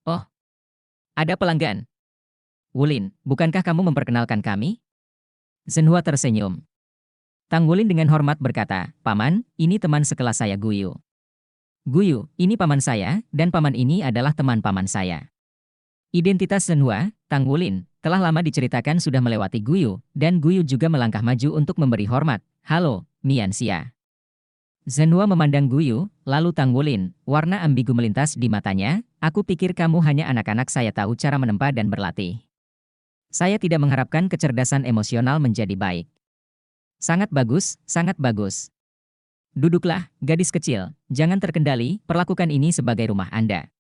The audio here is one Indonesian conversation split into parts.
Oh, ada pelanggan. Wulin, bukankah kamu memperkenalkan kami? Zhenhua tersenyum. Tang Wulin dengan hormat berkata, Paman, ini teman sekelas saya Guyu. Guyu, ini paman saya, dan paman ini adalah teman paman saya. Identitas Zhenhua, Tang Wulin, telah lama diceritakan sudah melewati Guyu, dan Guyu juga melangkah maju untuk memberi hormat. Halo, Mian Xia. Zhenhua memandang Guyu, lalu Tang Wulin, warna ambigu melintas di matanya, aku pikir kamu hanya anak-anak saya tahu cara menempa dan berlatih. Saya tidak mengharapkan kecerdasan emosional menjadi baik. Sangat bagus, sangat bagus. Duduklah, gadis kecil, jangan terkendali, perlakukan ini sebagai rumah Anda.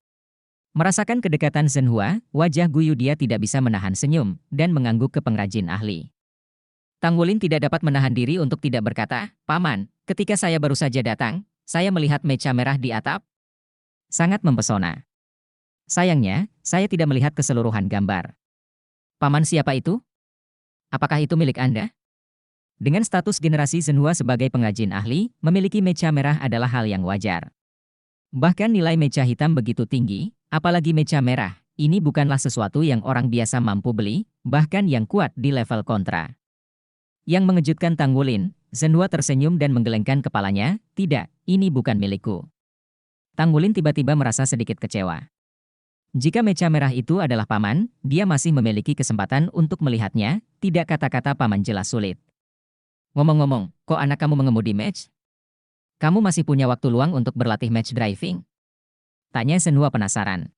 Merasakan kedekatan Zhenhua, wajah Guyu dia tidak bisa menahan senyum, dan mengangguk ke pengrajin ahli. Tang Wulin tidak dapat menahan diri untuk tidak berkata, Paman, ketika saya baru saja datang, saya melihat mecha merah di atap. Sangat mempesona. Sayangnya, saya tidak melihat keseluruhan gambar. Paman siapa itu? Apakah itu milik Anda? Dengan status generasi Zhenhua sebagai pengrajin ahli, memiliki mecha merah adalah hal yang wajar. Bahkan nilai mecha hitam begitu tinggi, apalagi mecha merah, ini bukanlah sesuatu yang orang biasa mampu beli, bahkan yang kuat di level kontra. Yang mengejutkan Tang Wulin, Zhenhua tersenyum dan menggelengkan kepalanya, tidak, ini bukan milikku. Tang Wulin tiba-tiba merasa sedikit kecewa. Jika mecha merah itu adalah paman, dia masih memiliki kesempatan untuk melihatnya, tidak kata-kata paman jelas sulit. Ngomong-ngomong, kok anak kamu mengemudi match? Kamu masih punya waktu luang untuk berlatih match driving? Tanya Zhenhua penasaran.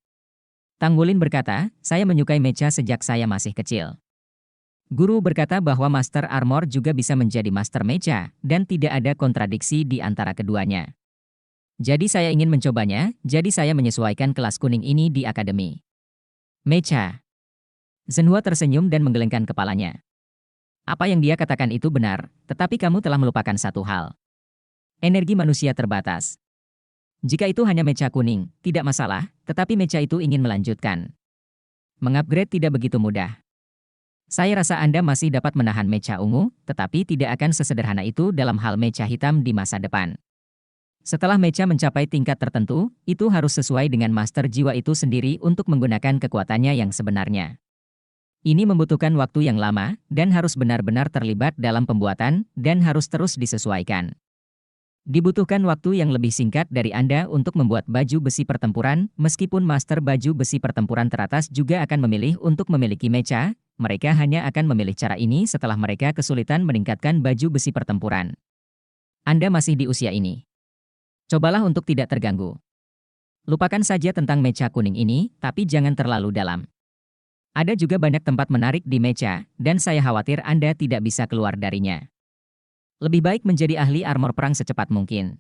Tang Wulin berkata, saya menyukai mecha sejak saya masih kecil. Guru berkata bahwa Master Armor juga bisa menjadi Master Mecha, dan tidak ada kontradiksi di antara keduanya. Jadi saya ingin mencobanya, jadi saya menyesuaikan kelas kuning ini di akademi. Mecha. Zhenhua tersenyum dan menggelengkan kepalanya. Apa yang dia katakan itu benar, tetapi kamu telah melupakan satu hal. Energi manusia terbatas. Jika itu hanya mecha kuning, tidak masalah, tetapi mecha itu ingin melanjutkan. Mengupgrade tidak begitu mudah. Saya rasa Anda masih dapat menahan mecha ungu, tetapi tidak akan sesederhana itu dalam hal mecha hitam di masa depan. Setelah mecha mencapai tingkat tertentu, itu harus sesuai dengan master jiwa itu sendiri untuk menggunakan kekuatannya yang sebenarnya. Ini membutuhkan waktu yang lama, dan harus benar-benar terlibat dalam pembuatan, dan harus terus disesuaikan. Dibutuhkan waktu yang lebih singkat dari Anda untuk membuat baju besi pertempuran, meskipun master baju besi pertempuran teratas juga akan memilih untuk memiliki mecha, mereka hanya akan memilih cara ini setelah mereka kesulitan meningkatkan baju besi pertempuran. Anda masih di usia ini. Cobalah untuk tidak terganggu. Lupakan saja tentang mecha kuning ini, tapi jangan terlalu dalam. Ada juga banyak tempat menarik di mecha, dan saya khawatir Anda tidak bisa keluar darinya. Lebih baik menjadi ahli armor perang secepat mungkin.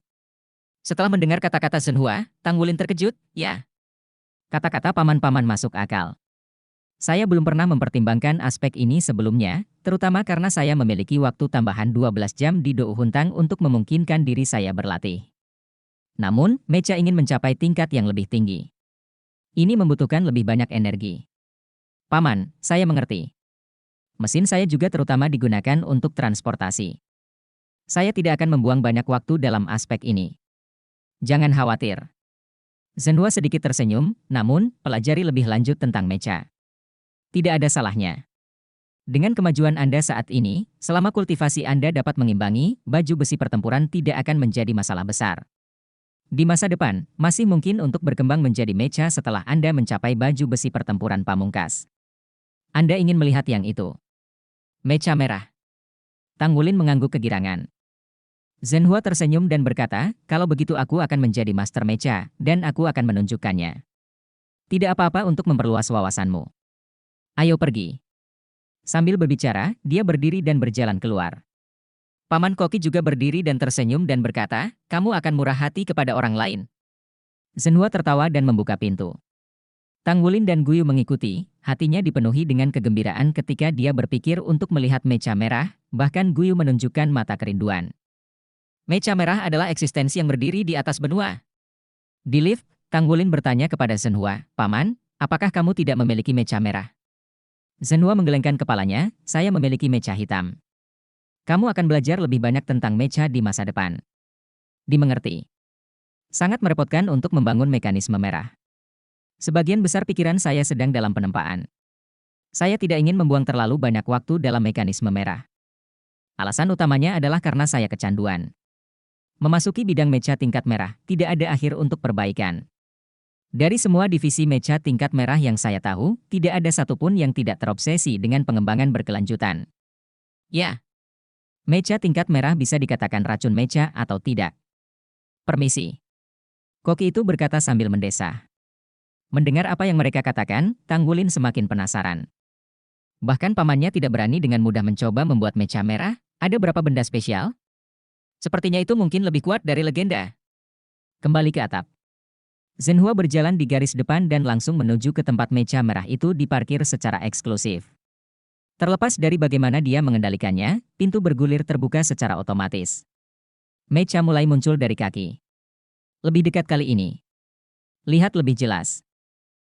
Setelah mendengar kata-kata Zhenhua, Tang Wulin terkejut, ya. Kata-kata paman-paman masuk akal. Saya belum pernah mempertimbangkan aspek ini sebelumnya, terutama karena saya memiliki waktu tambahan 12 jam di Dou Huntang untuk memungkinkan diri saya berlatih. Namun, mecha ingin mencapai tingkat yang lebih tinggi. Ini membutuhkan lebih banyak energi. Paman, saya mengerti. Mesin saya juga terutama digunakan untuk transportasi. Saya tidak akan membuang banyak waktu dalam aspek ini. Jangan khawatir. Zhenhua sedikit tersenyum, namun, pelajari lebih lanjut tentang mecha. Tidak ada salahnya. Dengan kemajuan Anda saat ini, selama kultivasi Anda dapat mengimbangi, baju besi pertempuran tidak akan menjadi masalah besar. Di masa depan, masih mungkin untuk berkembang menjadi mecha setelah Anda mencapai baju besi pertempuran pamungkas. Anda ingin melihat yang itu. Mecha merah. Tang Wulin mengangguk kegirangan. Zhenhua tersenyum dan berkata, kalau begitu aku akan menjadi master mecha, dan aku akan menunjukkannya. Tidak apa-apa untuk memperluas wawasanmu. Ayo pergi. Sambil berbicara, dia berdiri dan berjalan keluar. Paman Koki juga berdiri dan tersenyum dan berkata, kamu akan murah hati kepada orang lain. Zhenhua tertawa dan membuka pintu. Tang Wulin dan Guyu mengikuti, hatinya dipenuhi dengan kegembiraan ketika dia berpikir untuk melihat mecha merah, bahkan Guyu menunjukkan mata kerinduan. Mecha merah adalah eksistensi yang berdiri di atas benua. Di lift, Tang Wulin bertanya kepada Zhenhua, Paman, apakah kamu tidak memiliki mecha merah? Zhenhua menggelengkan kepalanya, saya memiliki mecha hitam. Kamu akan belajar lebih banyak tentang mecha di masa depan. Dimengerti. Sangat merepotkan untuk membangun mekanisme merah. Sebagian besar pikiran saya sedang dalam penempaan. Saya tidak ingin membuang terlalu banyak waktu dalam mekanisme merah. Alasan utamanya adalah karena saya kecanduan. Memasuki bidang mecha tingkat merah, tidak ada akhir untuk perbaikan. Dari semua divisi mecha tingkat merah yang saya tahu, tidak ada satupun yang tidak terobsesi dengan pengembangan berkelanjutan. Ya, mecha tingkat merah bisa dikatakan racun mecha atau tidak. Permisi. Koki itu berkata sambil mendesah. Mendengar apa yang mereka katakan, Tanggulin semakin penasaran. Bahkan pamannya tidak berani dengan mudah mencoba membuat mecha merah. Ada berapa benda spesial? Sepertinya itu mungkin lebih kuat dari legenda. Kembali ke atap. Zhenhua berjalan di garis depan dan langsung menuju ke tempat mecha merah itu diparkir secara eksklusif. Terlepas dari bagaimana dia mengendalikannya, pintu bergulir terbuka secara otomatis. Mecha mulai muncul dari kaki. Lebih dekat kali ini. Lihat lebih jelas.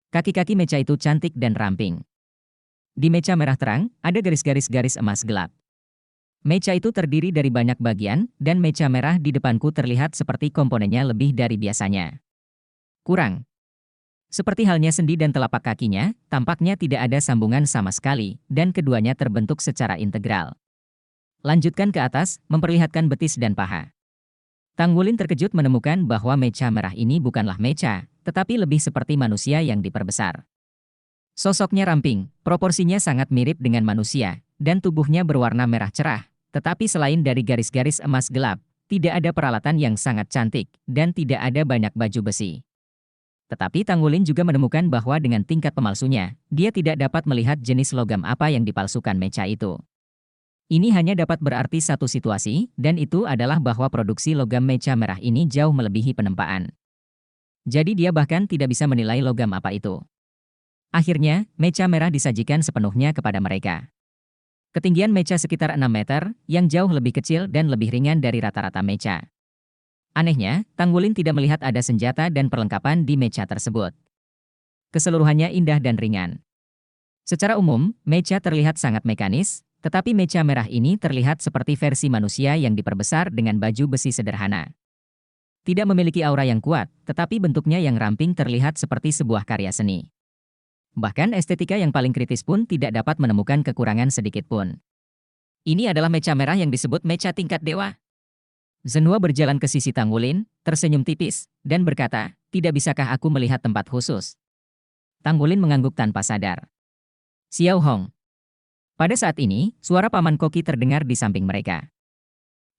Kaki-kaki mecha itu cantik dan ramping. Di mecha merah terang, ada garis-garis emas gelap. Mecha itu terdiri dari banyak bagian, dan mecha merah di depanku terlihat seperti komponennya lebih dari biasanya. Kurang. Seperti halnya sendi dan telapak kakinya, tampaknya tidak ada sambungan sama sekali, dan keduanya terbentuk secara integral. Lanjutkan ke atas, memperlihatkan betis dan paha. Tanggulin terkejut menemukan bahwa mecha merah ini bukanlah mecha, tetapi lebih seperti manusia yang diperbesar. Sosoknya ramping, proporsinya sangat mirip dengan manusia, dan tubuhnya berwarna merah cerah, tetapi selain dari garis-garis emas gelap, tidak ada peralatan yang sangat cantik, dan tidak ada banyak baju besi. Tetapi Tanggulin juga menemukan bahwa dengan tingkat pemalsunya, dia tidak dapat melihat jenis logam apa yang dipalsukan mecha itu. Ini hanya dapat berarti satu situasi, dan itu adalah bahwa produksi logam mecha merah ini jauh melebihi penempaan. Jadi dia bahkan tidak bisa menilai logam apa itu. Akhirnya, mecha merah disajikan sepenuhnya kepada mereka. Ketinggian mecha sekitar 6 meter, yang jauh lebih kecil dan lebih ringan dari rata-rata mecha. Anehnya, Tanggulin tidak melihat ada senjata dan perlengkapan di mecha tersebut. Keseluruhannya indah dan ringan. Secara umum, mecha terlihat sangat mekanis, tetapi mecha merah ini terlihat seperti versi manusia yang diperbesar dengan baju besi sederhana. Tidak memiliki aura yang kuat, tetapi bentuknya yang ramping terlihat seperti sebuah karya seni. Bahkan estetika yang paling kritis pun tidak dapat menemukan kekurangan sedikit pun. Ini adalah mecha merah yang disebut mecha tingkat dewa. Zhenhua berjalan ke sisi Tanggulin, tersenyum tipis, dan berkata, tidak bisakah aku melihat tempat khusus? Tanggulin mengangguk tanpa sadar. Xiao Hong. Pada saat ini, suara Paman Koki terdengar di samping mereka.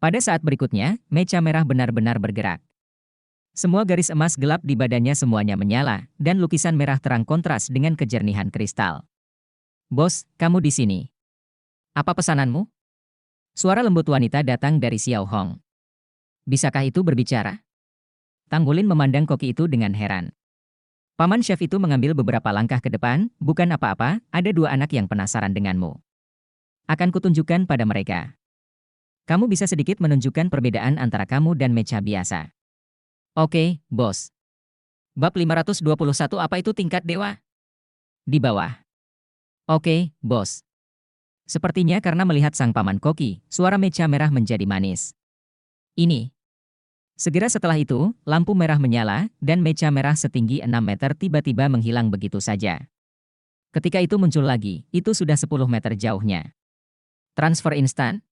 Pada saat berikutnya, mecha merah benar-benar bergerak. Semua garis emas gelap di badannya semuanya menyala, dan lukisan merah terang kontras dengan kejernihan kristal. Bos, kamu di sini. Apa pesananmu? Suara lembut wanita datang dari Xiao Hong. Bisakah itu berbicara? Tanggulin memandang koki itu dengan heran. Paman chef itu mengambil beberapa langkah ke depan, bukan apa-apa, ada dua anak yang penasaran denganmu. Akan kutunjukkan pada mereka. Kamu bisa sedikit menunjukkan perbedaan antara kamu dan mecha biasa. Oke, bos. Bab 521 apa itu tingkat dewa? Di bawah. Oke, bos. Sepertinya karena melihat sang paman koki, suara mecha merah menjadi manis. Ini. Segera setelah itu, lampu merah menyala, dan mecha merah setinggi 6 meter tiba-tiba menghilang begitu saja. Ketika itu muncul lagi, itu sudah 10 meter jauhnya. Transfer instan?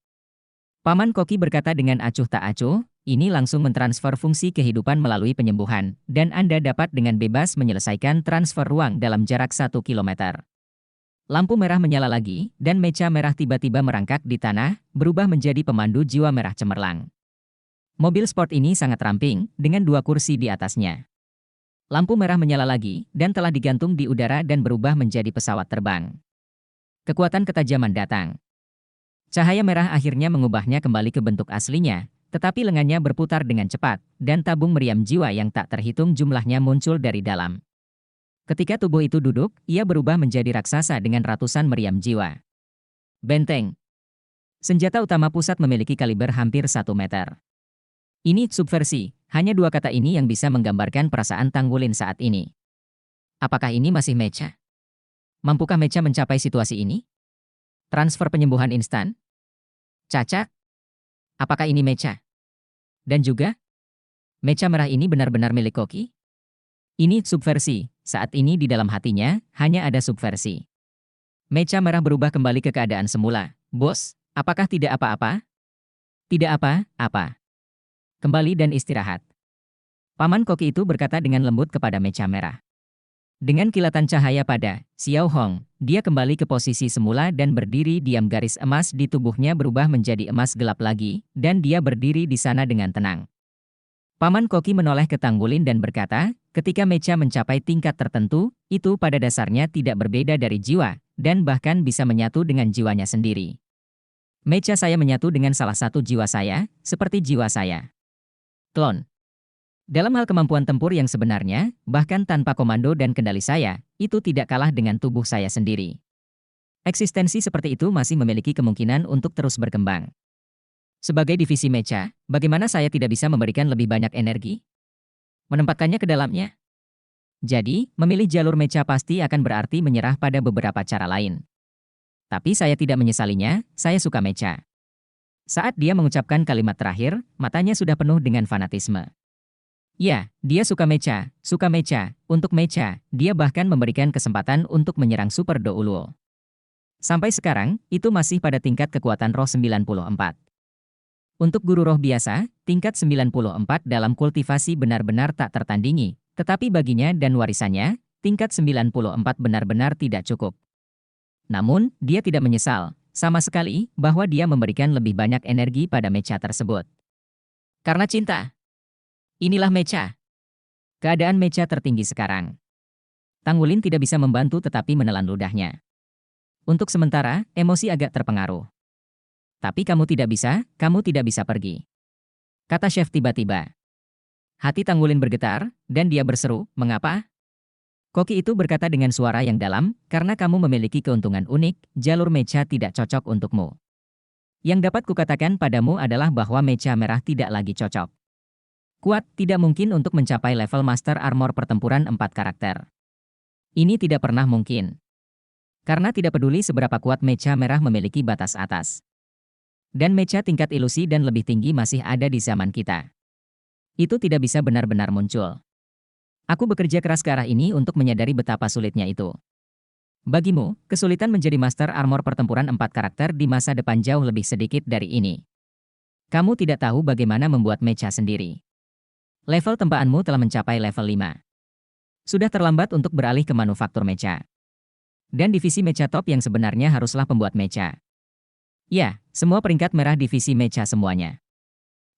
Paman Koki berkata dengan acuh tak acuh, ini langsung mentransfer fungsi kehidupan melalui penyembuhan, dan Anda dapat dengan bebas menyelesaikan transfer ruang dalam jarak 1 kilometer. Lampu merah menyala lagi, dan mecha merah tiba-tiba merangkak di tanah, berubah menjadi pemandu jiwa merah cemerlang. Mobil sport ini sangat ramping, dengan 2 kursi di atasnya. Lampu merah menyala lagi, dan telah digantung di udara dan berubah menjadi pesawat terbang. Kekuatan ketajaman datang. Cahaya merah akhirnya mengubahnya kembali ke bentuk aslinya, tetapi lengannya berputar dengan cepat, dan tabung meriam jiwa yang tak terhitung jumlahnya muncul dari dalam. Ketika tubuh itu duduk, ia berubah menjadi raksasa dengan ratusan meriam jiwa. Benteng. Senjata utama pusat memiliki kaliber hampir 1 meter. Ini subversi, hanya 2 kata ini yang bisa menggambarkan perasaan Tanggulin saat ini. Apakah ini masih mecha? Mampukah mecha mencapai situasi ini? Transfer penyembuhan instan? Caca? Apakah ini mecha? Dan juga, mecha merah ini benar-benar milik Koki? Ini subversi, Saat ini di dalam hatinya, hanya ada subversi. Mecha merah berubah kembali ke keadaan semula. Bos, apakah tidak apa-apa? Tidak apa-apa. Kembali dan istirahat. Paman koki itu berkata dengan lembut kepada mecha merah. Dengan kilatan cahaya pada Xiao Hong, dia kembali ke posisi semula dan berdiri diam. Garis emas di tubuhnya berubah menjadi emas gelap lagi, dan dia berdiri di sana dengan tenang. Paman koki menoleh ke Tang Wulin dan berkata, ketika mecha mencapai tingkat tertentu, itu pada dasarnya tidak berbeda dari jiwa, dan bahkan bisa menyatu dengan jiwanya sendiri. Mecha saya menyatu dengan salah satu jiwa saya, seperti jiwa saya. Klon. Dalam hal kemampuan tempur yang sebenarnya, bahkan tanpa komando dan kendali saya, itu tidak kalah dengan tubuh saya sendiri. Eksistensi seperti itu masih memiliki kemungkinan untuk terus berkembang. Sebagai divisi mecha, bagaimana saya tidak bisa memberikan lebih banyak energi? Menempatkannya ke dalamnya? Jadi, memilih jalur mecha pasti akan berarti menyerah pada beberapa cara lain. Tapi saya tidak menyesalinya, saya suka mecha. Saat dia mengucapkan kalimat terakhir, matanya sudah penuh dengan fanatisme. Ya, dia suka mecha, untuk mecha, dia bahkan memberikan kesempatan untuk menyerang Super Douluo. Sampai sekarang, itu masih pada tingkat kekuatan roh 94. Untuk guru roh biasa, tingkat 94 dalam kultivasi benar-benar tak tertandingi, tetapi baginya dan warisannya, tingkat 94 benar-benar tidak cukup. Namun, dia tidak menyesal, sama sekali, bahwa dia memberikan lebih banyak energi pada mecha tersebut. Karena cinta. Inilah mecha. Keadaan mecha tertinggi sekarang. Tang Wulin tidak bisa membantu tetapi menelan ludahnya. Untuk sementara, emosi agak terpengaruh. Tapi kamu tidak bisa pergi. Kata chef tiba-tiba. Hati Tang Wulin bergetar, dan dia berseru, mengapa? Koki itu berkata dengan suara yang dalam, karena kamu memiliki keuntungan unik, jalur mecha tidak cocok untukmu. Yang dapat kukatakan padamu adalah bahwa mecha merah tidak lagi cocok. Kuat tidak mungkin untuk mencapai level Master Armor pertempuran 4 karakter. Ini tidak pernah mungkin. Karena tidak peduli seberapa kuat mecha merah memiliki batas atas. Dan mecha tingkat ilusi dan lebih tinggi masih ada di zaman kita. Itu tidak bisa benar-benar muncul. Aku bekerja keras ke arah ini untuk menyadari betapa sulitnya itu. Bagimu, kesulitan menjadi Master Armor pertempuran 4 karakter di masa depan jauh lebih sedikit dari ini. Kamu tidak tahu bagaimana membuat mecha sendiri. Level tempaanmu telah mencapai level 5. Sudah terlambat untuk beralih ke manufaktur mecha. Dan divisi mecha top yang sebenarnya haruslah pembuat mecha. Ya, semua peringkat merah divisi mecha semuanya.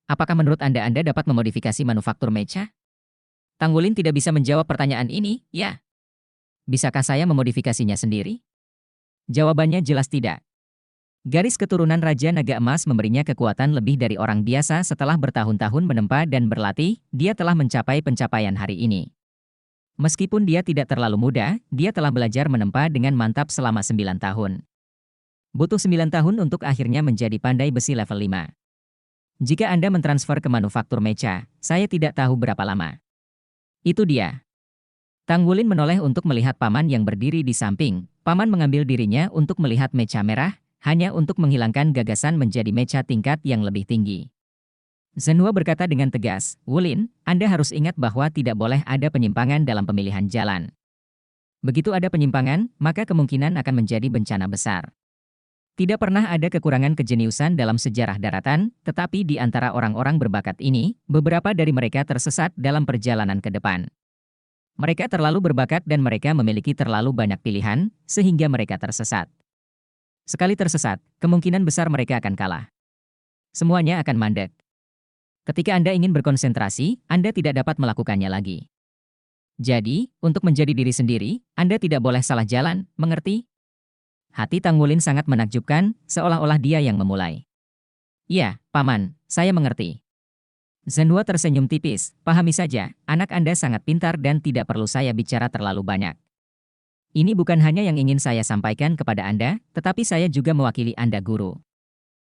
Apakah menurut Anda dapat memodifikasi manufaktur mecha? Tang Wulin tidak bisa menjawab pertanyaan ini, ya. Bisakah saya memodifikasinya sendiri? Jawabannya jelas tidak. Garis keturunan Raja Naga Emas memberinya kekuatan lebih dari orang biasa setelah bertahun-tahun menempa dan berlatih, dia telah mencapai pencapaian hari ini. Meskipun dia tidak terlalu muda, dia telah belajar menempa dengan mantap selama 9 tahun. Butuh 9 tahun untuk akhirnya menjadi pandai besi level 5. Jika Anda mentransfer ke manufaktur mecha, saya tidak tahu berapa lama. Itu dia. Tang Wulin menoleh untuk melihat paman yang berdiri di samping. Paman mengambil dirinya untuk melihat mecha merah, hanya untuk menghilangkan gagasan menjadi mecha tingkat yang lebih tinggi. Zhenhua berkata dengan tegas, Wulin, Anda harus ingat bahwa tidak boleh ada penyimpangan dalam pemilihan jalan. Begitu ada penyimpangan, maka kemungkinan akan menjadi bencana besar. Tidak pernah ada kekurangan kejeniusan dalam sejarah daratan, tetapi di antara orang-orang berbakat ini, beberapa dari mereka tersesat dalam perjalanan ke depan. Mereka terlalu berbakat dan mereka memiliki terlalu banyak pilihan, sehingga mereka tersesat. Sekali tersesat, kemungkinan besar mereka akan kalah. Semuanya akan mandek. Ketika Anda ingin berkonsentrasi, Anda tidak dapat melakukannya lagi. Jadi, untuk menjadi diri sendiri, Anda tidak boleh salah jalan, mengerti? Hati Tang Wulin sangat menakjubkan, seolah-olah dia yang memulai. Ya, Paman, saya mengerti. Zhenhua tersenyum tipis, pahami saja, anak Anda sangat pintar dan tidak perlu saya bicara terlalu banyak. Ini bukan hanya yang ingin saya sampaikan kepada Anda, tetapi saya juga mewakili Anda guru.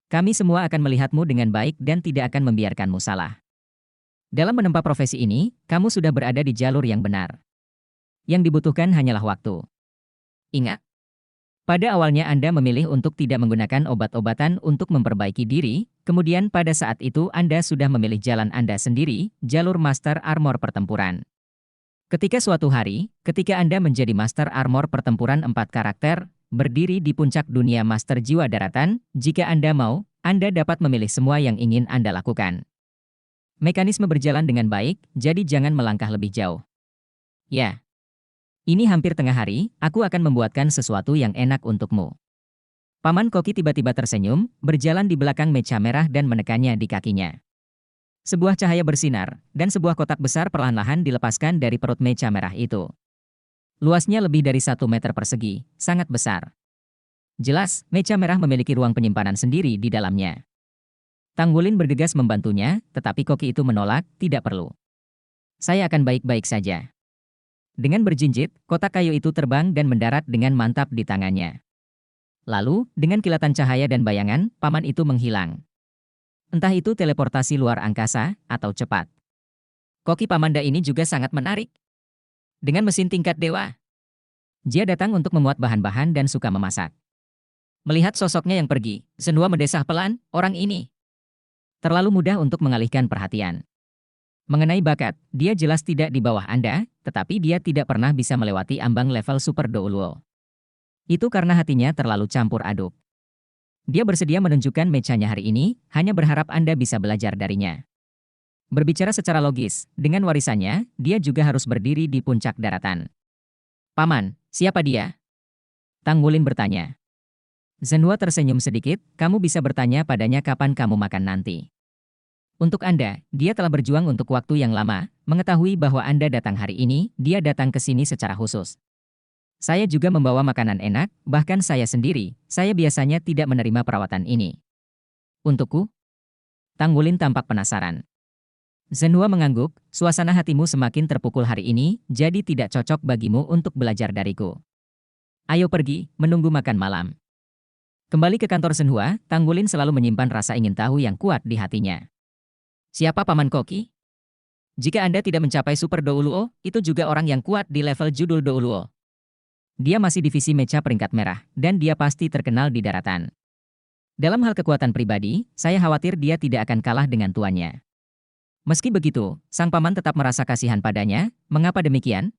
Kami semua akan melihatmu dengan baik dan tidak akan membiarkanmu salah. Dalam menempa profesi ini, kamu sudah berada di jalur yang benar. Yang dibutuhkan hanyalah waktu. Ingat. Pada awalnya Anda memilih untuk tidak menggunakan obat-obatan untuk memperbaiki diri, kemudian pada saat itu Anda sudah memilih jalan Anda sendiri, jalur Master Armor pertempuran. Ketika suatu hari, ketika Anda menjadi Master Armor pertempuran 4 karakter, berdiri di puncak dunia Master Jiwa Daratan, jika Anda mau, Anda dapat memilih semua yang ingin Anda lakukan. Mekanisme berjalan dengan baik, jadi jangan melangkah lebih jauh. Ya, ini hampir tengah hari, aku akan membuatkan sesuatu yang enak untukmu. Paman Koki tiba-tiba tersenyum, berjalan di belakang meja merah dan menekannya di kakinya. Sebuah cahaya bersinar, dan sebuah kotak besar perlahan-lahan dilepaskan dari perut meja merah itu. Luasnya lebih dari 1 meter persegi, sangat besar. Jelas, meja merah memiliki ruang penyimpanan sendiri di dalamnya. Tang Wulin bergegas membantunya, tetapi Koki itu menolak, tidak perlu. Saya akan baik-baik saja. Dengan berjinjit, kotak kayu itu terbang dan mendarat dengan mantap di tangannya. Lalu, dengan kilatan cahaya dan bayangan, paman itu menghilang. Entah itu teleportasi luar angkasa, atau cepat. Koki Pamanda ini juga sangat menarik. Dengan mesin tingkat dewa. Dia datang untuk memuat bahan-bahan dan suka memasak. Melihat sosoknya yang pergi, Zhenhua mendesah pelan, orang ini terlalu mudah untuk mengalihkan perhatian. Mengenai bakat, dia jelas tidak di bawah Anda, tetapi dia tidak pernah bisa melewati ambang level Super Douluo. Itu karena hatinya terlalu campur aduk. Dia bersedia menunjukkan mechanya hari ini, hanya berharap Anda bisa belajar darinya. Berbicara secara logis, dengan warisannya, dia juga harus berdiri di puncak daratan. Paman, siapa dia? Tang Wulin bertanya. Zhenhua tersenyum sedikit, kamu bisa bertanya padanya kapan kamu makan nanti. Untuk Anda, dia telah berjuang untuk waktu yang lama, mengetahui bahwa Anda datang hari ini, dia datang ke sini secara khusus. Saya juga membawa makanan enak, bahkan saya sendiri, saya biasanya tidak menerima perawatan ini. Untukku? Tang Wulin tampak penasaran. Zhenhua mengangguk, suasana hatimu semakin terpukul hari ini, jadi tidak cocok bagimu untuk belajar dariku. Ayo pergi, menunggu makan malam. Kembali ke kantor Zhenhua, Tang Wulin selalu menyimpan rasa ingin tahu yang kuat di hatinya. Siapa Paman Koki? Jika Anda tidak mencapai Super Douluo, itu juga orang yang kuat di level Judul Douluo. Dia masih divisi mecha peringkat merah, dan dia pasti terkenal di daratan. Dalam hal kekuatan pribadi, saya khawatir dia tidak akan kalah dengan tuannya. Meski begitu, sang paman tetap merasa kasihan padanya. Mengapa demikian?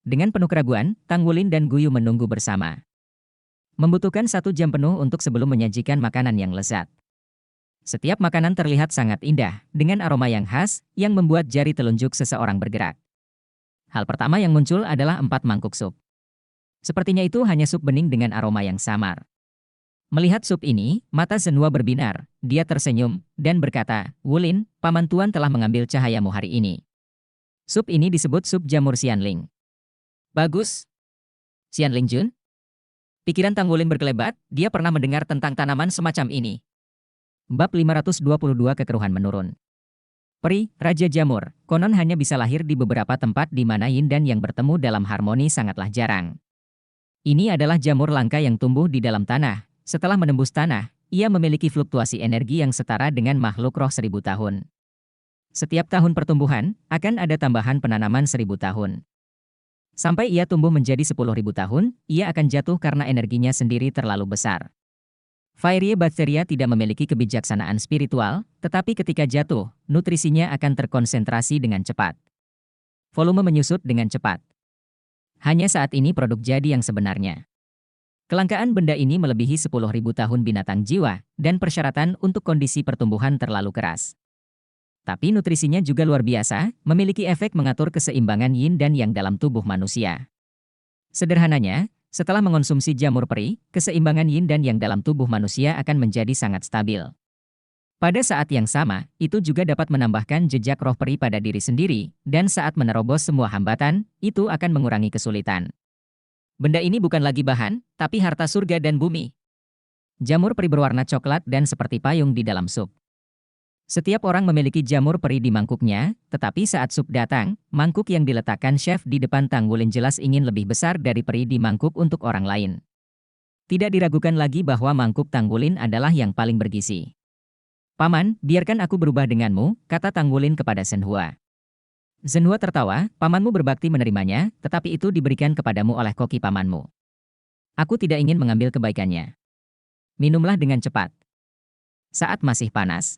Dengan penuh keraguan, Tang Wulin dan Guyu menunggu bersama. Membutuhkan 1 jam penuh untuk sebelum menyajikan makanan yang lezat. Setiap makanan terlihat sangat indah, dengan aroma yang khas, yang membuat jari telunjuk seseorang bergerak. Hal pertama yang muncul adalah 4 mangkuk sup. Sepertinya itu hanya sup bening dengan aroma yang samar. Melihat sup ini, mata Zhenhua berbinar, dia tersenyum, dan berkata, Wulin, paman tuan telah mengambil cahayamu hari ini. Sup ini disebut sup jamur Xianling. Bagus. Xianling Jun? Pikiran Tang Wulin berkelebat, dia pernah mendengar tentang tanaman semacam ini. Bab 522 Kekeruhan menurun. Peri, Raja Jamur, konon hanya bisa lahir di beberapa tempat di mana yin dan yang bertemu dalam harmoni sangatlah jarang. Ini adalah jamur langka yang tumbuh di dalam tanah. Setelah menembus tanah, ia memiliki fluktuasi energi yang setara dengan makhluk roh 1000 tahun. Setiap tahun pertumbuhan, akan ada tambahan penanaman 1000 tahun. Sampai ia tumbuh menjadi 10.000 tahun, ia akan jatuh karena energinya sendiri terlalu besar. Fairie Bacteria tidak memiliki kebijaksanaan spiritual, tetapi ketika jatuh, nutrisinya akan terkonsentrasi dengan cepat. Volume menyusut dengan cepat. Hanya saat ini produk jadi yang sebenarnya. Kelangkaan benda ini melebihi 10.000 tahun binatang jiwa, dan persyaratan untuk kondisi pertumbuhan terlalu keras. Tapi nutrisinya juga luar biasa, memiliki efek mengatur keseimbangan yin dan yang dalam tubuh manusia. Sederhananya, setelah mengonsumsi jamur peri, keseimbangan yin dan yang dalam tubuh manusia akan menjadi sangat stabil. Pada saat yang sama, itu juga dapat menambahkan jejak roh peri pada diri sendiri, dan saat menerobos semua hambatan, itu akan mengurangi kesulitan. Benda ini bukan lagi bahan, tapi harta surga dan bumi. Jamur peri berwarna coklat dan seperti payung di dalam sup. Setiap orang memiliki jamur peri di mangkuknya, tetapi saat sup datang, mangkuk yang diletakkan chef di depan Tang Wulin jelas ingin lebih besar dari peri di mangkuk untuk orang lain. Tidak diragukan lagi bahwa mangkuk Tang Wulin adalah yang paling bergizi. Paman, biarkan aku berubah denganmu, kata Tang Wulin kepada Zhenhua. Zhenhua tertawa, pamanmu berbakti menerimanya, tetapi itu diberikan kepadamu oleh koki pamanmu. Aku tidak ingin mengambil kebaikannya. Minumlah dengan cepat. Saat masih panas.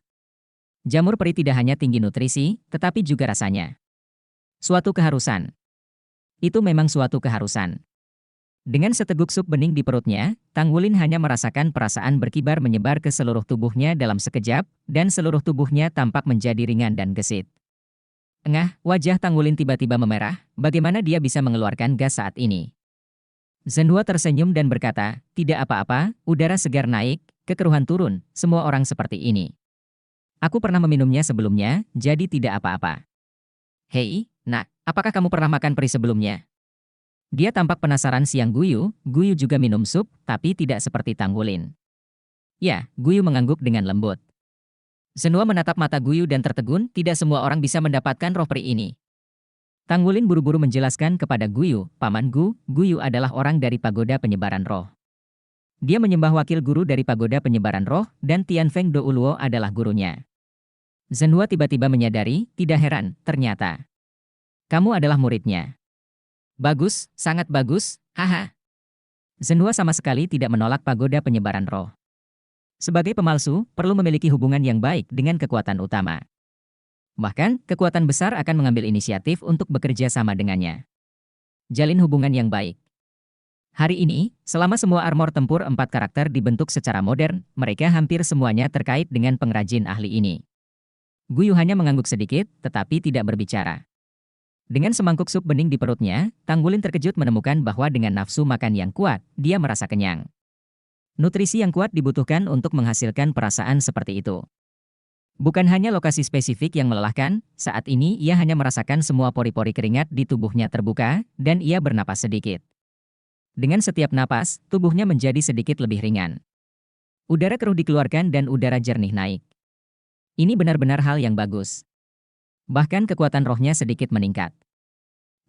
Jamur peri tidak hanya tinggi nutrisi, tetapi juga rasanya. Suatu keharusan. Itu memang suatu keharusan. Dengan seteguk sup bening di perutnya, Tang Wulin hanya merasakan perasaan berkibar menyebar ke seluruh tubuhnya dalam sekejap, dan seluruh tubuhnya tampak menjadi ringan dan gesit. Engah, wajah Tang Wulin tiba-tiba memerah, bagaimana dia bisa mengeluarkan gas saat ini? Zhenhua tersenyum dan berkata, tidak apa-apa, udara segar naik, kekeruhan turun, semua orang seperti ini. Aku pernah meminumnya sebelumnya, jadi tidak apa-apa. Hei, nak, apakah kamu pernah makan peri sebelumnya? Dia tampak penasaran siang Guyu. Guyu juga minum sup, tapi tidak seperti Tang Wulin. Ya, Guyu mengangguk dengan lembut. Zhenhua menatap mata Guyu dan tertegun, tidak semua orang bisa mendapatkan roh peri ini. Tang Wulin buru-buru menjelaskan kepada Guyu, Paman Gu, Guyu adalah orang dari Pagoda Penyebaran Roh. Dia menyembah wakil guru dari Pagoda Penyebaran Roh, dan Tianfeng Douluo adalah gurunya. Zhenhua tiba-tiba menyadari, tidak heran, ternyata. Kamu adalah muridnya. Bagus, sangat bagus, haha. Zhenhua sama sekali tidak menolak Pagoda Penyebaran Roh. Sebagai pemalsu, perlu memiliki hubungan yang baik dengan kekuatan utama. Bahkan, kekuatan besar akan mengambil inisiatif untuk bekerja sama dengannya. Jalin hubungan yang baik. Hari ini, selama semua armor tempur 4 karakter dibentuk secara modern, mereka hampir semuanya terkait dengan pengrajin ahli ini. Guyu hanya mengangguk sedikit, tetapi tidak berbicara. Dengan semangkuk sup bening di perutnya, Tang Wulin terkejut menemukan bahwa dengan nafsu makan yang kuat, dia merasa kenyang. Nutrisi yang kuat dibutuhkan untuk menghasilkan perasaan seperti itu. Bukan hanya lokasi spesifik yang melelahkan, saat ini ia hanya merasakan semua pori-pori keringat di tubuhnya terbuka, dan ia bernapas sedikit. Dengan setiap napas, tubuhnya menjadi sedikit lebih ringan. Udara keruh dikeluarkan dan udara jernih naik. Ini benar-benar hal yang bagus. Bahkan kekuatan rohnya sedikit meningkat.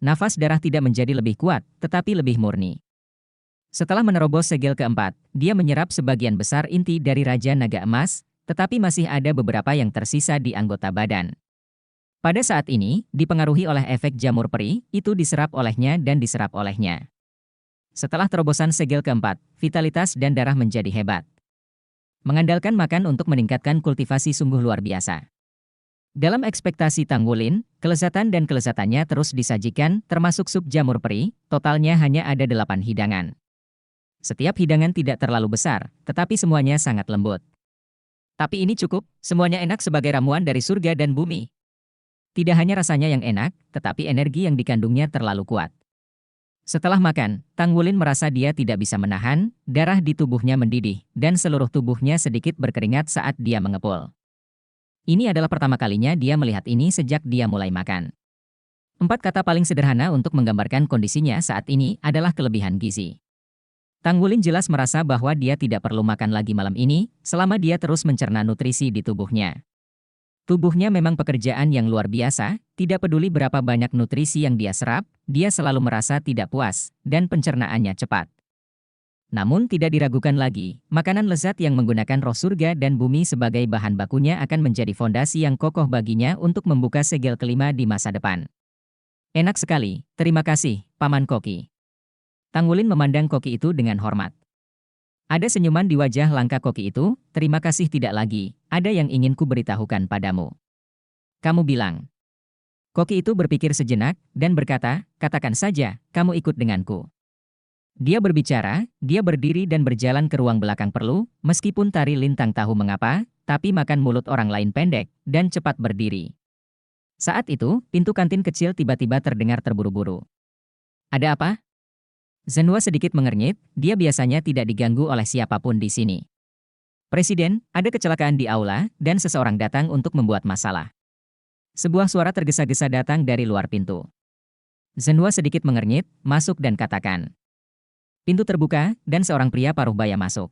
Nafas darah tidak menjadi lebih kuat, tetapi lebih murni. Setelah menerobos segel keempat, dia menyerap sebagian besar inti dari Raja Naga Emas, tetapi masih ada beberapa yang tersisa di anggota badan. Pada saat ini, dipengaruhi oleh efek jamur peri, itu diserap olehnya dan diserap olehnya. Setelah terobosan segel keempat, vitalitas dan darah menjadi hebat. Mengandalkan makan untuk meningkatkan kultivasi sungguh luar biasa. Dalam ekspektasi Tang Wulin, kelezatan dan kelezatannya terus disajikan, termasuk sup jamur peri, totalnya hanya ada 8 hidangan. Setiap hidangan tidak terlalu besar, tetapi semuanya sangat lembut. Tapi ini cukup, semuanya enak sebagai ramuan dari surga dan bumi. Tidak hanya rasanya yang enak, tetapi energi yang dikandungnya terlalu kuat. Setelah makan, Tang Wulin merasa dia tidak bisa menahan, darah di tubuhnya mendidih, dan seluruh tubuhnya sedikit berkeringat saat dia mengepul. Ini adalah pertama kalinya dia melihat ini sejak dia mulai makan. 4 kata paling sederhana untuk menggambarkan kondisinya saat ini adalah kelebihan gizi. Tang Wulin jelas merasa bahwa dia tidak perlu makan lagi malam ini, selama dia terus mencerna nutrisi di tubuhnya. Tubuhnya memang pekerjaan yang luar biasa, tidak peduli berapa banyak nutrisi yang dia serap, dia selalu merasa tidak puas, dan pencernaannya cepat. Namun tidak diragukan lagi, makanan lezat yang menggunakan roh surga dan bumi sebagai bahan bakunya akan menjadi fondasi yang kokoh baginya untuk membuka segel kelima di masa depan. Enak sekali, terima kasih, Paman Koki. Tang Wulin memandang koki itu dengan hormat. Ada senyuman di wajah langka koki itu, terima kasih tidak lagi, ada yang ingin ku beritahukan padamu. Kamu bilang. Koki itu berpikir sejenak, dan berkata, katakan saja, kamu ikut denganku. Dia berbicara, dia berdiri dan berjalan ke ruang belakang perlu, meskipun tari lintang tahu mengapa, tapi makan mulut orang lain pendek, dan cepat berdiri. Saat itu, pintu kantin kecil tiba-tiba terdengar terburu-buru. Ada apa? Zhenhua sedikit mengernyit, dia biasanya tidak diganggu oleh siapapun di sini. Presiden, ada kecelakaan di aula, dan seseorang datang untuk membuat masalah. Sebuah suara tergesa-gesa datang dari luar pintu. Zhenhua sedikit mengernyit, masuk dan katakan. Pintu terbuka, dan seorang pria paruh baya masuk.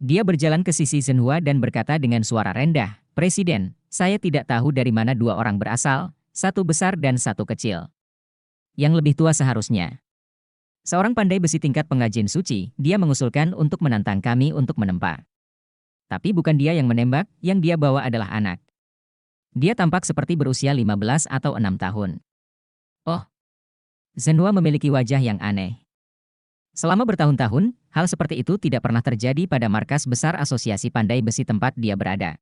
Dia berjalan ke sisi Zhenhua dan berkata dengan suara rendah, Presiden, saya tidak tahu dari mana 2 orang berasal, 1 besar dan 1 kecil. Yang lebih tua seharusnya. Seorang pandai besi tingkat pengrajin suci, dia mengusulkan untuk menantang kami untuk menempa. Tapi bukan dia yang menembak, yang dia bawa adalah anak. Dia tampak seperti berusia 15 atau 6 tahun. Oh, Zhenhua memiliki wajah yang aneh. Selama bertahun-tahun, hal seperti itu tidak pernah terjadi pada markas besar asosiasi pandai besi tempat dia berada.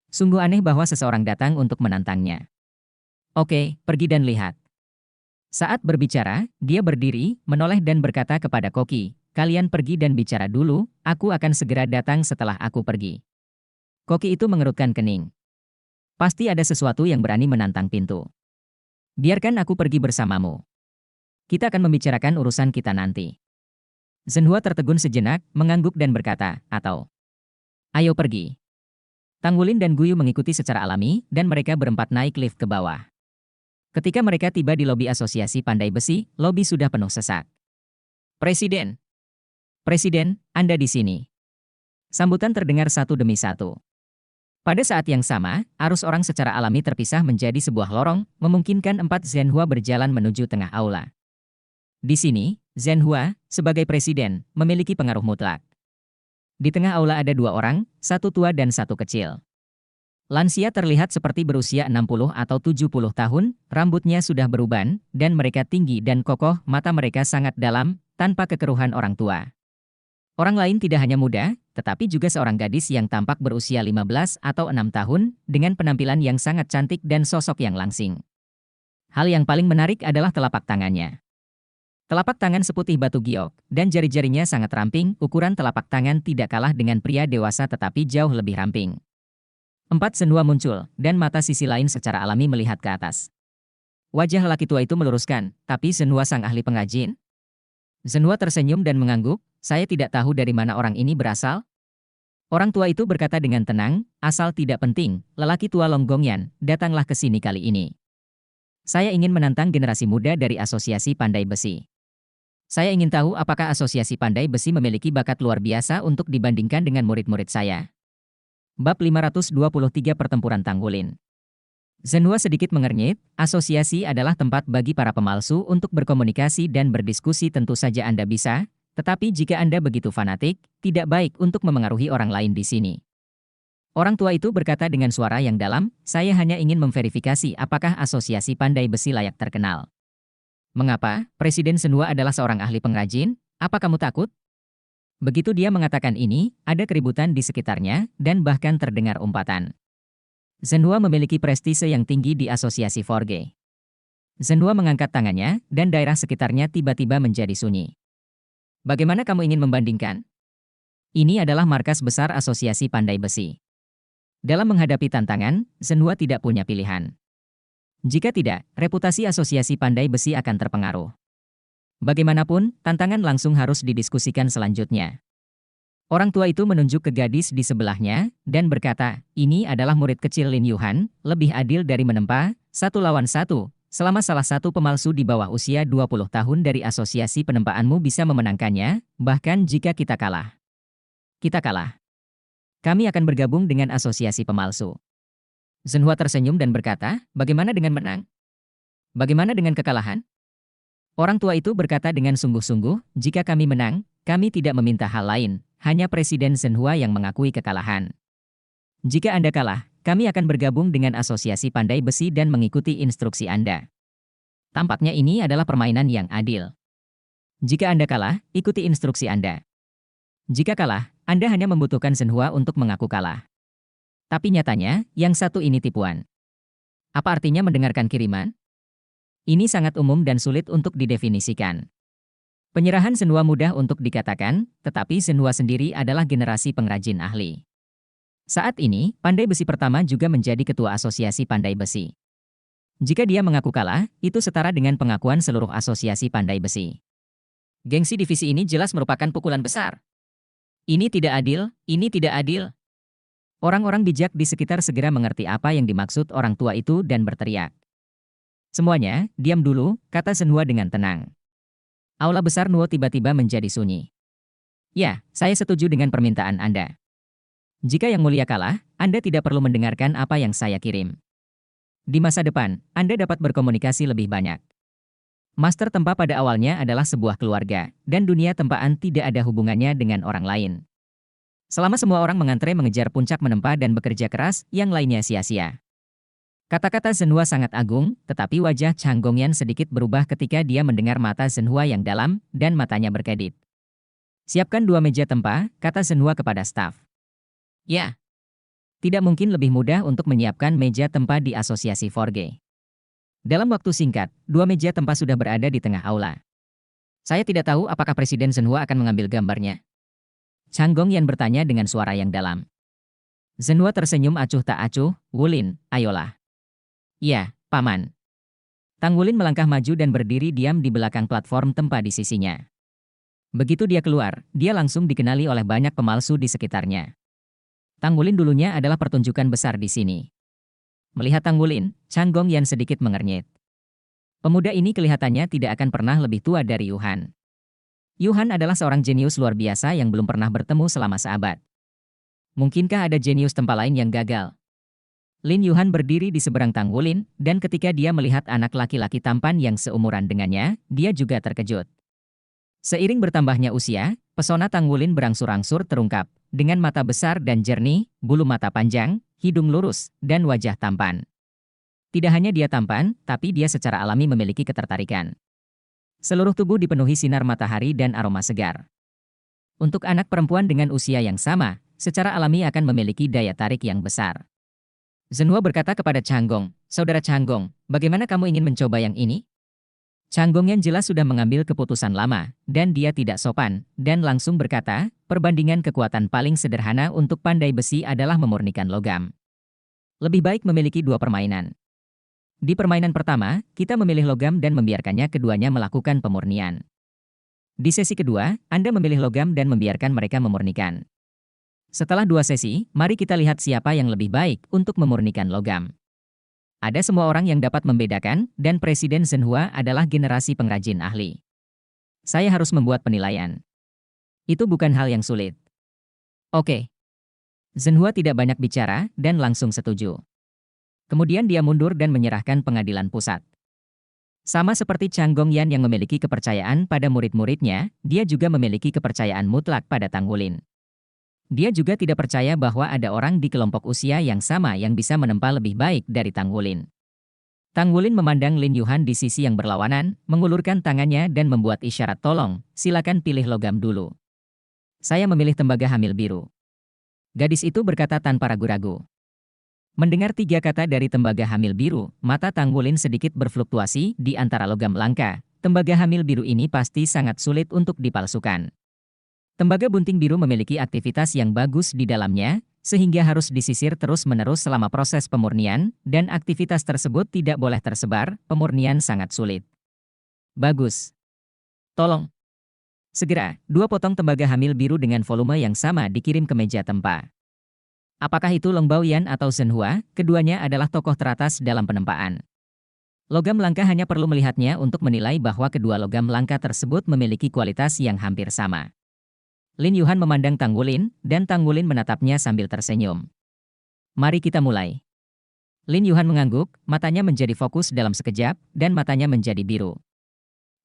Sungguh aneh bahwa seseorang datang untuk menantangnya. Oke, pergi dan lihat. Saat berbicara, dia berdiri, menoleh dan berkata kepada Koki, "Kalian pergi dan bicara dulu, aku akan segera datang setelah aku pergi." Koki itu mengerutkan kening. Pasti ada sesuatu yang berani menantang pintu. Biarkan aku pergi bersamamu. Kita akan membicarakan urusan kita nanti. Zhenhua tertegun sejenak, mengangguk dan berkata, "Atau, ayo pergi." Tang Wulin dan Guyu mengikuti secara alami, dan mereka berempat naik lift ke bawah. Ketika mereka tiba di lobi Asosiasi Pandai Besi, lobi sudah penuh sesak. "Presiden! Presiden, Anda di sini." Sambutan terdengar satu demi satu. Pada saat yang sama, arus orang secara alami terpisah menjadi sebuah lorong, memungkinkan empat Zhenhua berjalan menuju tengah aula. Di sini, Zhenhua, sebagai presiden, memiliki pengaruh mutlak. Di tengah aula ada dua orang, satu tua dan satu kecil. Lansia terlihat seperti berusia 60 atau 70 tahun, rambutnya sudah beruban, dan mereka tinggi dan kokoh, mata mereka sangat dalam, tanpa kekeruhan orang tua. Orang lain tidak hanya muda, tetapi juga seorang gadis yang tampak berusia 15 atau 6 tahun, dengan penampilan yang sangat cantik dan sosok yang langsing. Hal yang paling menarik adalah telapak tangannya. Telapak tangan seputih batu giok, dan jari-jarinya sangat ramping, ukuran telapak tangan tidak kalah dengan pria dewasa tetapi jauh lebih ramping. Empat Zhenhua muncul, dan mata sisi lain secara alami melihat ke atas. Wajah lelaki tua itu meluruskan, "Tapi Zhenhua sang ahli pengrajin?" Zhenhua tersenyum dan mengangguk, "Saya tidak tahu dari mana orang ini berasal." Orang tua itu berkata dengan tenang, "Asal tidak penting, lelaki tua Longgongyan, datanglah ke sini kali ini. Saya ingin menantang generasi muda dari Asosiasi Pandai Besi. Saya ingin tahu apakah Asosiasi Pandai Besi memiliki bakat luar biasa untuk dibandingkan dengan murid-murid saya." Bab 523 Pertempuran Tang Wulin. Zhenhua sedikit mengernyit, asosiasi adalah tempat bagi para pemalsu untuk berkomunikasi dan berdiskusi. Tentu saja Anda bisa, tetapi jika Anda begitu fanatik, tidak baik untuk memengaruhi orang lain di sini. Orang tua itu berkata dengan suara yang dalam, "Saya hanya ingin memverifikasi apakah Asosiasi Pandai Besi layak terkenal." "Mengapa? Presiden Zhenhua adalah seorang ahli pengrajin, apa kamu takut?" Begitu dia mengatakan ini, ada keributan di sekitarnya, dan bahkan terdengar umpatan. Zhenhua memiliki prestise yang tinggi di Asosiasi Forge. Zhenhua mengangkat tangannya, dan daerah sekitarnya tiba-tiba menjadi sunyi. "Bagaimana kamu ingin membandingkan? Ini adalah markas besar Asosiasi Pandai Besi. Dalam menghadapi tantangan, Zhenhua tidak punya pilihan. Jika tidak, reputasi Asosiasi Pandai Besi akan terpengaruh. Bagaimanapun, tantangan langsung harus didiskusikan selanjutnya." Orang tua itu menunjuk ke gadis di sebelahnya, dan berkata, "Ini adalah murid kecil Lin Yuhan, lebih adil dari menempa, 1 lawan 1, selama salah satu pemalsu di bawah usia 20 tahun dari asosiasi penempaanmu bisa memenangkannya, bahkan jika kita kalah. Kita kalah. Kami akan bergabung dengan asosiasi pemalsu." Zhenhua tersenyum dan berkata, "Bagaimana dengan menang? Bagaimana dengan kekalahan?" Orang tua itu berkata dengan sungguh-sungguh, "Jika kami menang, kami tidak meminta hal lain, hanya Presiden Zhenhua yang mengakui kekalahan. Jika Anda kalah, kami akan bergabung dengan Asosiasi Pandai Besi dan mengikuti instruksi Anda. Tampaknya ini adalah permainan yang adil. Jika Anda kalah, ikuti instruksi Anda. Jika kalah, Anda hanya membutuhkan Zhenhua untuk mengaku kalah." Tapi nyatanya, yang satu ini tipuan. Apa artinya mendengarkan kiriman? Ini sangat umum dan sulit untuk didefinisikan. Penyerahan Zhenhua mudah untuk dikatakan, tetapi Zhenhua sendiri adalah generasi pengrajin ahli. Saat ini, Pandai Besi pertama juga menjadi ketua Asosiasi Pandai Besi. Jika dia mengaku kalah, itu setara dengan pengakuan seluruh Asosiasi Pandai Besi. Gengsi divisi ini jelas merupakan pukulan besar. Ini tidak adil, ini tidak adil. Orang-orang bijak di sekitar segera mengerti apa yang dimaksud orang tua itu dan berteriak. "Semuanya, diam dulu," kata Zhenhua dengan tenang. Aula besar Nuo tiba-tiba menjadi sunyi. "Ya, saya setuju dengan permintaan Anda. Jika Yang Mulia kalah, Anda tidak perlu mendengarkan apa yang saya kirim. Di masa depan, Anda dapat berkomunikasi lebih banyak. Master Tempa pada awalnya adalah sebuah keluarga, dan dunia tempaan tidak ada hubungannya dengan orang lain. Selama semua orang mengantre mengejar puncak menempa dan bekerja keras, yang lainnya sia-sia." Kata-kata Zhenhua sangat agung, tetapi wajah Chang Gongyan sedikit berubah ketika dia mendengar mata Zhenhua yang dalam, dan matanya berkedip. "Siapkan 2 meja tempa," kata Zhenhua kepada staf. "Ya." Tidak mungkin lebih mudah untuk menyiapkan meja tempa di Asosiasi Forge. Dalam waktu singkat, dua meja tempat sudah berada di tengah aula. Saya tidak tahu apakah Presiden Zhenhua akan mengambil gambarnya. Chang Gongyan bertanya dengan suara yang dalam. Zhenhua tersenyum acuh tak acuh, Wulin, ayolah. Iya, Paman. Tang Wulin melangkah maju dan berdiri diam di belakang platform tempat di sisinya. Begitu dia keluar, dia langsung dikenali oleh banyak pemalsu di sekitarnya. Tang Wulin dulunya adalah pertunjukan besar di sini. Melihat Tang Wulin, Chang Gongyan sedikit mengernyit. Pemuda ini kelihatannya tidak akan pernah lebih tua dari Yuhan. Yuhan adalah seorang jenius luar biasa yang belum pernah bertemu selama seabad. Mungkinkah ada jenius tempat lain yang gagal? Lin Yuhan berdiri di seberang Tang Wulin, dan ketika dia melihat anak laki-laki tampan yang seumuran dengannya, dia juga terkejut. Seiring bertambahnya usia, pesona Tang Wulin berangsur-angsur terungkap, dengan mata besar dan jernih, bulu mata panjang, hidung lurus, dan wajah tampan. Tidak hanya dia tampan, tapi dia secara alami memiliki ketertarikan. Seluruh tubuh dipenuhi sinar matahari dan aroma segar. Untuk anak perempuan dengan usia yang sama, secara alami akan memiliki daya tarik yang besar. Zhenhua berkata kepada Chang Gong, "Saudara Chang Gong, bagaimana kamu ingin mencoba yang ini?" Chang Gong yang jelas sudah mengambil keputusan lama, dan dia tidak sopan, dan langsung berkata, perbandingan kekuatan paling sederhana untuk pandai besi adalah memurnikan logam. Lebih baik memiliki dua permainan. Di permainan pertama, kita memilih logam dan membiarkannya keduanya melakukan pemurnian. Di sesi kedua, Anda memilih logam dan membiarkan mereka memurnikan. Setelah dua sesi, mari kita lihat siapa yang lebih baik untuk memurnikan logam. Ada semua orang yang dapat membedakan, dan Presiden Zhenhua adalah generasi pengrajin ahli. Saya harus membuat penilaian. Itu bukan hal yang sulit. Oke. Zhenhua tidak banyak bicara, dan langsung setuju. Kemudian dia mundur dan menyerahkan pengadilan pusat. Sama seperti Chang Gongyan yang memiliki kepercayaan pada murid-muridnya, dia juga memiliki kepercayaan mutlak pada Tang Wulin. Dia juga tidak percaya bahwa ada orang di kelompok usia yang sama yang bisa menempa lebih baik dari Tang Wulin. Tang Wulin memandang Lin Yuhan di sisi yang berlawanan, mengulurkan tangannya dan membuat isyarat tolong, silakan pilih logam dulu. Saya memilih tembaga hamil biru. Gadis itu berkata tanpa ragu-ragu. Mendengar tiga kata dari tembaga hamil biru, mata Tang Wulin sedikit berfluktuasi di antara logam langka. Tembaga hamil biru ini pasti sangat sulit untuk dipalsukan. Tembaga bunting biru memiliki aktivitas yang bagus di dalamnya, sehingga harus disisir terus-menerus selama proses pemurnian, dan aktivitas tersebut tidak boleh tersebar, pemurnian sangat sulit. Bagus. Tolong. Segera, 2 potong tembaga hamil biru dengan volume yang sama dikirim ke meja tempa. Apakah itu Long Baoyan atau Zhenhua, keduanya adalah tokoh teratas dalam penempaan. Logam langka hanya perlu melihatnya untuk menilai bahwa kedua logam langka tersebut memiliki kualitas yang hampir sama. Lin Yuhan memandang Tang Wulin, dan Tang Wulin menatapnya sambil tersenyum. Mari kita mulai. Lin Yuhan mengangguk, matanya menjadi fokus dalam sekejap, dan matanya menjadi biru.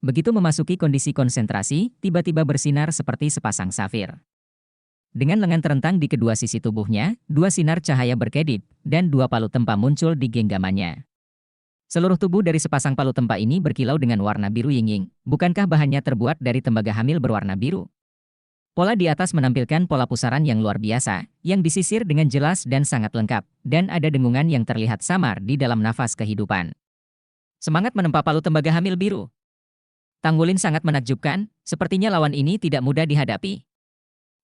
Begitu memasuki kondisi konsentrasi, tiba-tiba bersinar seperti sepasang safir. Dengan lengan terentang di kedua sisi tubuhnya, 2 sinar cahaya berkedip, dan 2 palu tempa muncul di genggamannya. Seluruh tubuh dari sepasang palu tempa ini berkilau dengan warna biru yingying. Bukankah bahannya terbuat dari tembaga hamil berwarna biru? Pola di atas menampilkan pola pusaran yang luar biasa, yang disisir dengan jelas dan sangat lengkap, dan ada dengungan yang terlihat samar di dalam nafas kehidupan. Semangat menempa palu tembaga hamil biru. Tang Wulin sangat menakjubkan, sepertinya lawan ini tidak mudah dihadapi.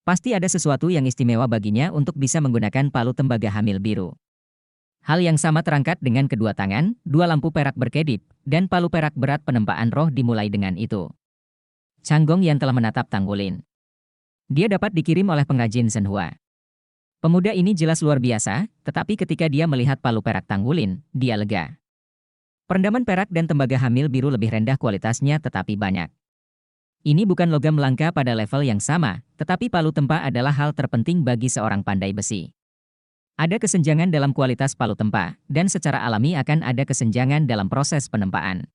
Pasti ada sesuatu yang istimewa baginya untuk bisa menggunakan palu tembaga hamil biru. Hal yang sama terangkat dengan kedua tangan, 2 lampu perak berkedip, dan palu perak berat penempaan roh dimulai dengan itu. Chang Gong yang telah menatap Tang Wulin. Dia dapat dikirim oleh pengrajin Zhenhua. Pemuda ini jelas luar biasa, tetapi ketika dia melihat palu perak Tang Wulin, dia lega. Perendaman perak dan tembaga hamil biru lebih rendah kualitasnya tetapi banyak. Ini bukan logam langka pada level yang sama, tetapi palu tempa adalah hal terpenting bagi seorang pandai besi. Ada kesenjangan dalam kualitas palu tempa, dan secara alami akan ada kesenjangan dalam proses penempaan.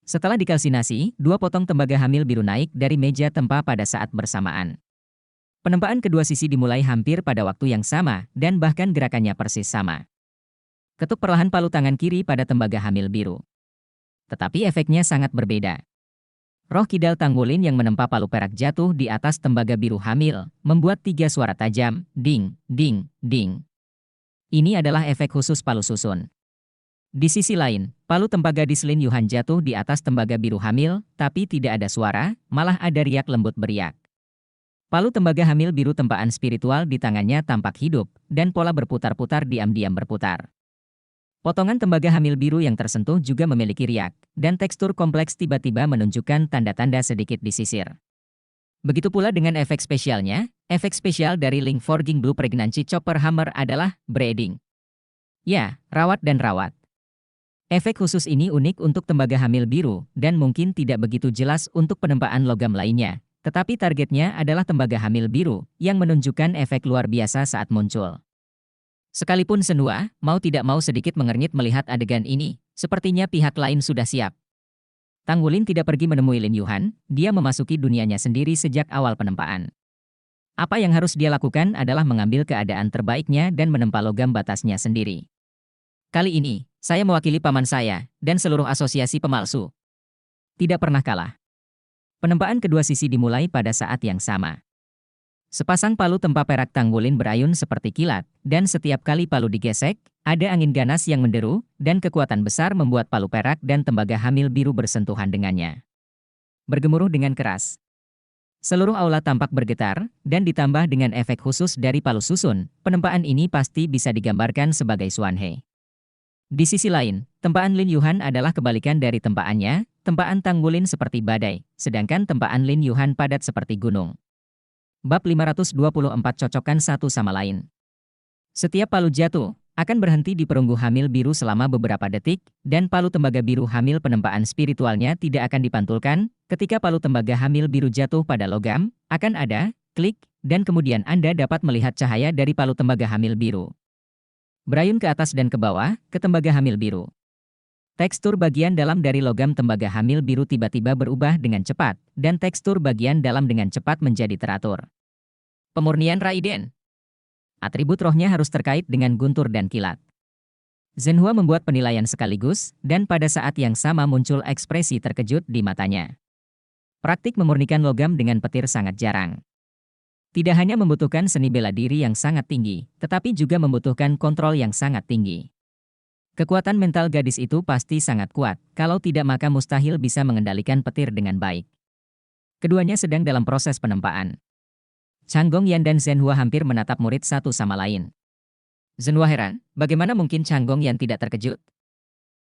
Setelah dikalsinasi, 2 potong tembaga hamil biru naik dari meja tempa pada saat bersamaan. Penempaan kedua sisi dimulai hampir pada waktu yang sama, dan bahkan gerakannya persis sama. Ketuk perlahan palu tangan kiri pada tembaga hamil biru. Tetapi efeknya sangat berbeda. Roh kidal Tang Wulin yang menempa palu perak jatuh di atas tembaga biru hamil, membuat 3 suara tajam, ding, ding, ding. Ini adalah efek khusus palu susun. Di sisi lain, palu tembaga gadis Lin Yuhan jatuh di atas tembaga biru hamil, tapi tidak ada suara, malah ada riak lembut beriak. Palu tembaga hamil biru tempaan spiritual di tangannya tampak hidup, dan pola berputar-putar diam-diam berputar. Potongan tembaga hamil biru yang tersentuh juga memiliki riak, dan tekstur kompleks tiba-tiba menunjukkan tanda-tanda sedikit disisir. Begitu pula dengan efek spesialnya, efek spesial dari Link Forging Blue Pregnancy Chopper Hammer adalah breeding. Ya, rawat dan rawat. Efek khusus ini unik untuk tembaga hamil biru, dan mungkin tidak begitu jelas untuk penempaan logam lainnya. Tetapi targetnya adalah tembaga hamil biru, yang menunjukkan efek luar biasa saat muncul. Sekalipun Senhua, mau tidak mau sedikit mengernyit melihat adegan ini, sepertinya pihak lain sudah siap. Tang Wulin tidak pergi menemui Lin Yuhan, dia memasuki dunianya sendiri sejak awal penempaan. Apa yang harus dia lakukan adalah mengambil keadaan terbaiknya dan menempa logam batasnya sendiri. Kali ini, saya mewakili paman saya, dan seluruh asosiasi pemalsu. Tidak pernah kalah. Penempaan kedua sisi dimulai pada saat yang sama. Sepasang palu tempa perak Tang Wulin berayun seperti kilat, dan setiap kali palu digesek, ada angin ganas yang menderu, dan kekuatan besar membuat palu perak dan tembaga hamil biru bersentuhan dengannya. Bergemuruh dengan keras. Seluruh aula tampak bergetar, dan ditambah dengan efek khusus dari palu susun, penempaan ini pasti bisa digambarkan sebagai Xuanhe. Di sisi lain, tempaan Lin Yuhan adalah kebalikan dari tempaannya, tempaan Tang Wulin seperti badai, sedangkan tempaan Lin Yuhan padat seperti gunung. Bab 524 cocokkan satu sama lain. Setiap palu jatuh, akan berhenti di perunggu hamil biru selama beberapa detik, dan palu tembaga biru hamil penempaan spiritualnya tidak akan dipantulkan. Ketika palu tembaga hamil biru jatuh pada logam, akan ada klik, dan kemudian Anda dapat melihat cahaya dari palu tembaga hamil biru berayun ke atas dan ke bawah, ke tembaga hamil biru. Tekstur bagian dalam dari logam tembaga hamil biru tiba-tiba berubah dengan cepat, dan tekstur bagian dalam dengan cepat menjadi teratur. Pemurnian Raiden. Atribut rohnya harus terkait dengan guntur dan kilat. Zhenhua membuat penilaian sekaligus, dan pada saat yang sama muncul ekspresi terkejut di matanya. Praktik memurnikan logam dengan petir sangat jarang. Tidak hanya membutuhkan seni bela diri yang sangat tinggi, tetapi juga membutuhkan kontrol yang sangat tinggi. Kekuatan mental gadis itu pasti sangat kuat, kalau tidak maka mustahil bisa mengendalikan petir dengan baik. Keduanya sedang dalam proses penempaan. Chang Gongyan dan Zhenhua hampir menatap murid satu sama lain. Zhenhua heran, bagaimana mungkin Chang Gongyan tidak terkejut?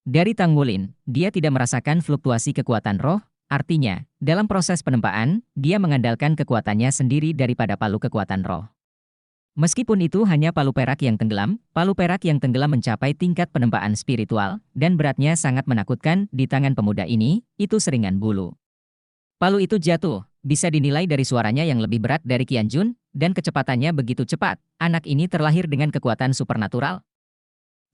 Dari Tang Wulin, dia tidak merasakan fluktuasi kekuatan roh. Artinya, dalam proses penempaan, dia mengandalkan kekuatannya sendiri daripada palu kekuatan roh. Meskipun itu hanya palu perak yang tenggelam mencapai tingkat penempaan spiritual, dan beratnya sangat menakutkan di tangan pemuda ini, itu seringan bulu. Palu itu jatuh, bisa dinilai dari suaranya yang lebih berat dari Qianjun, dan kecepatannya begitu cepat, anak ini terlahir dengan kekuatan supernatural.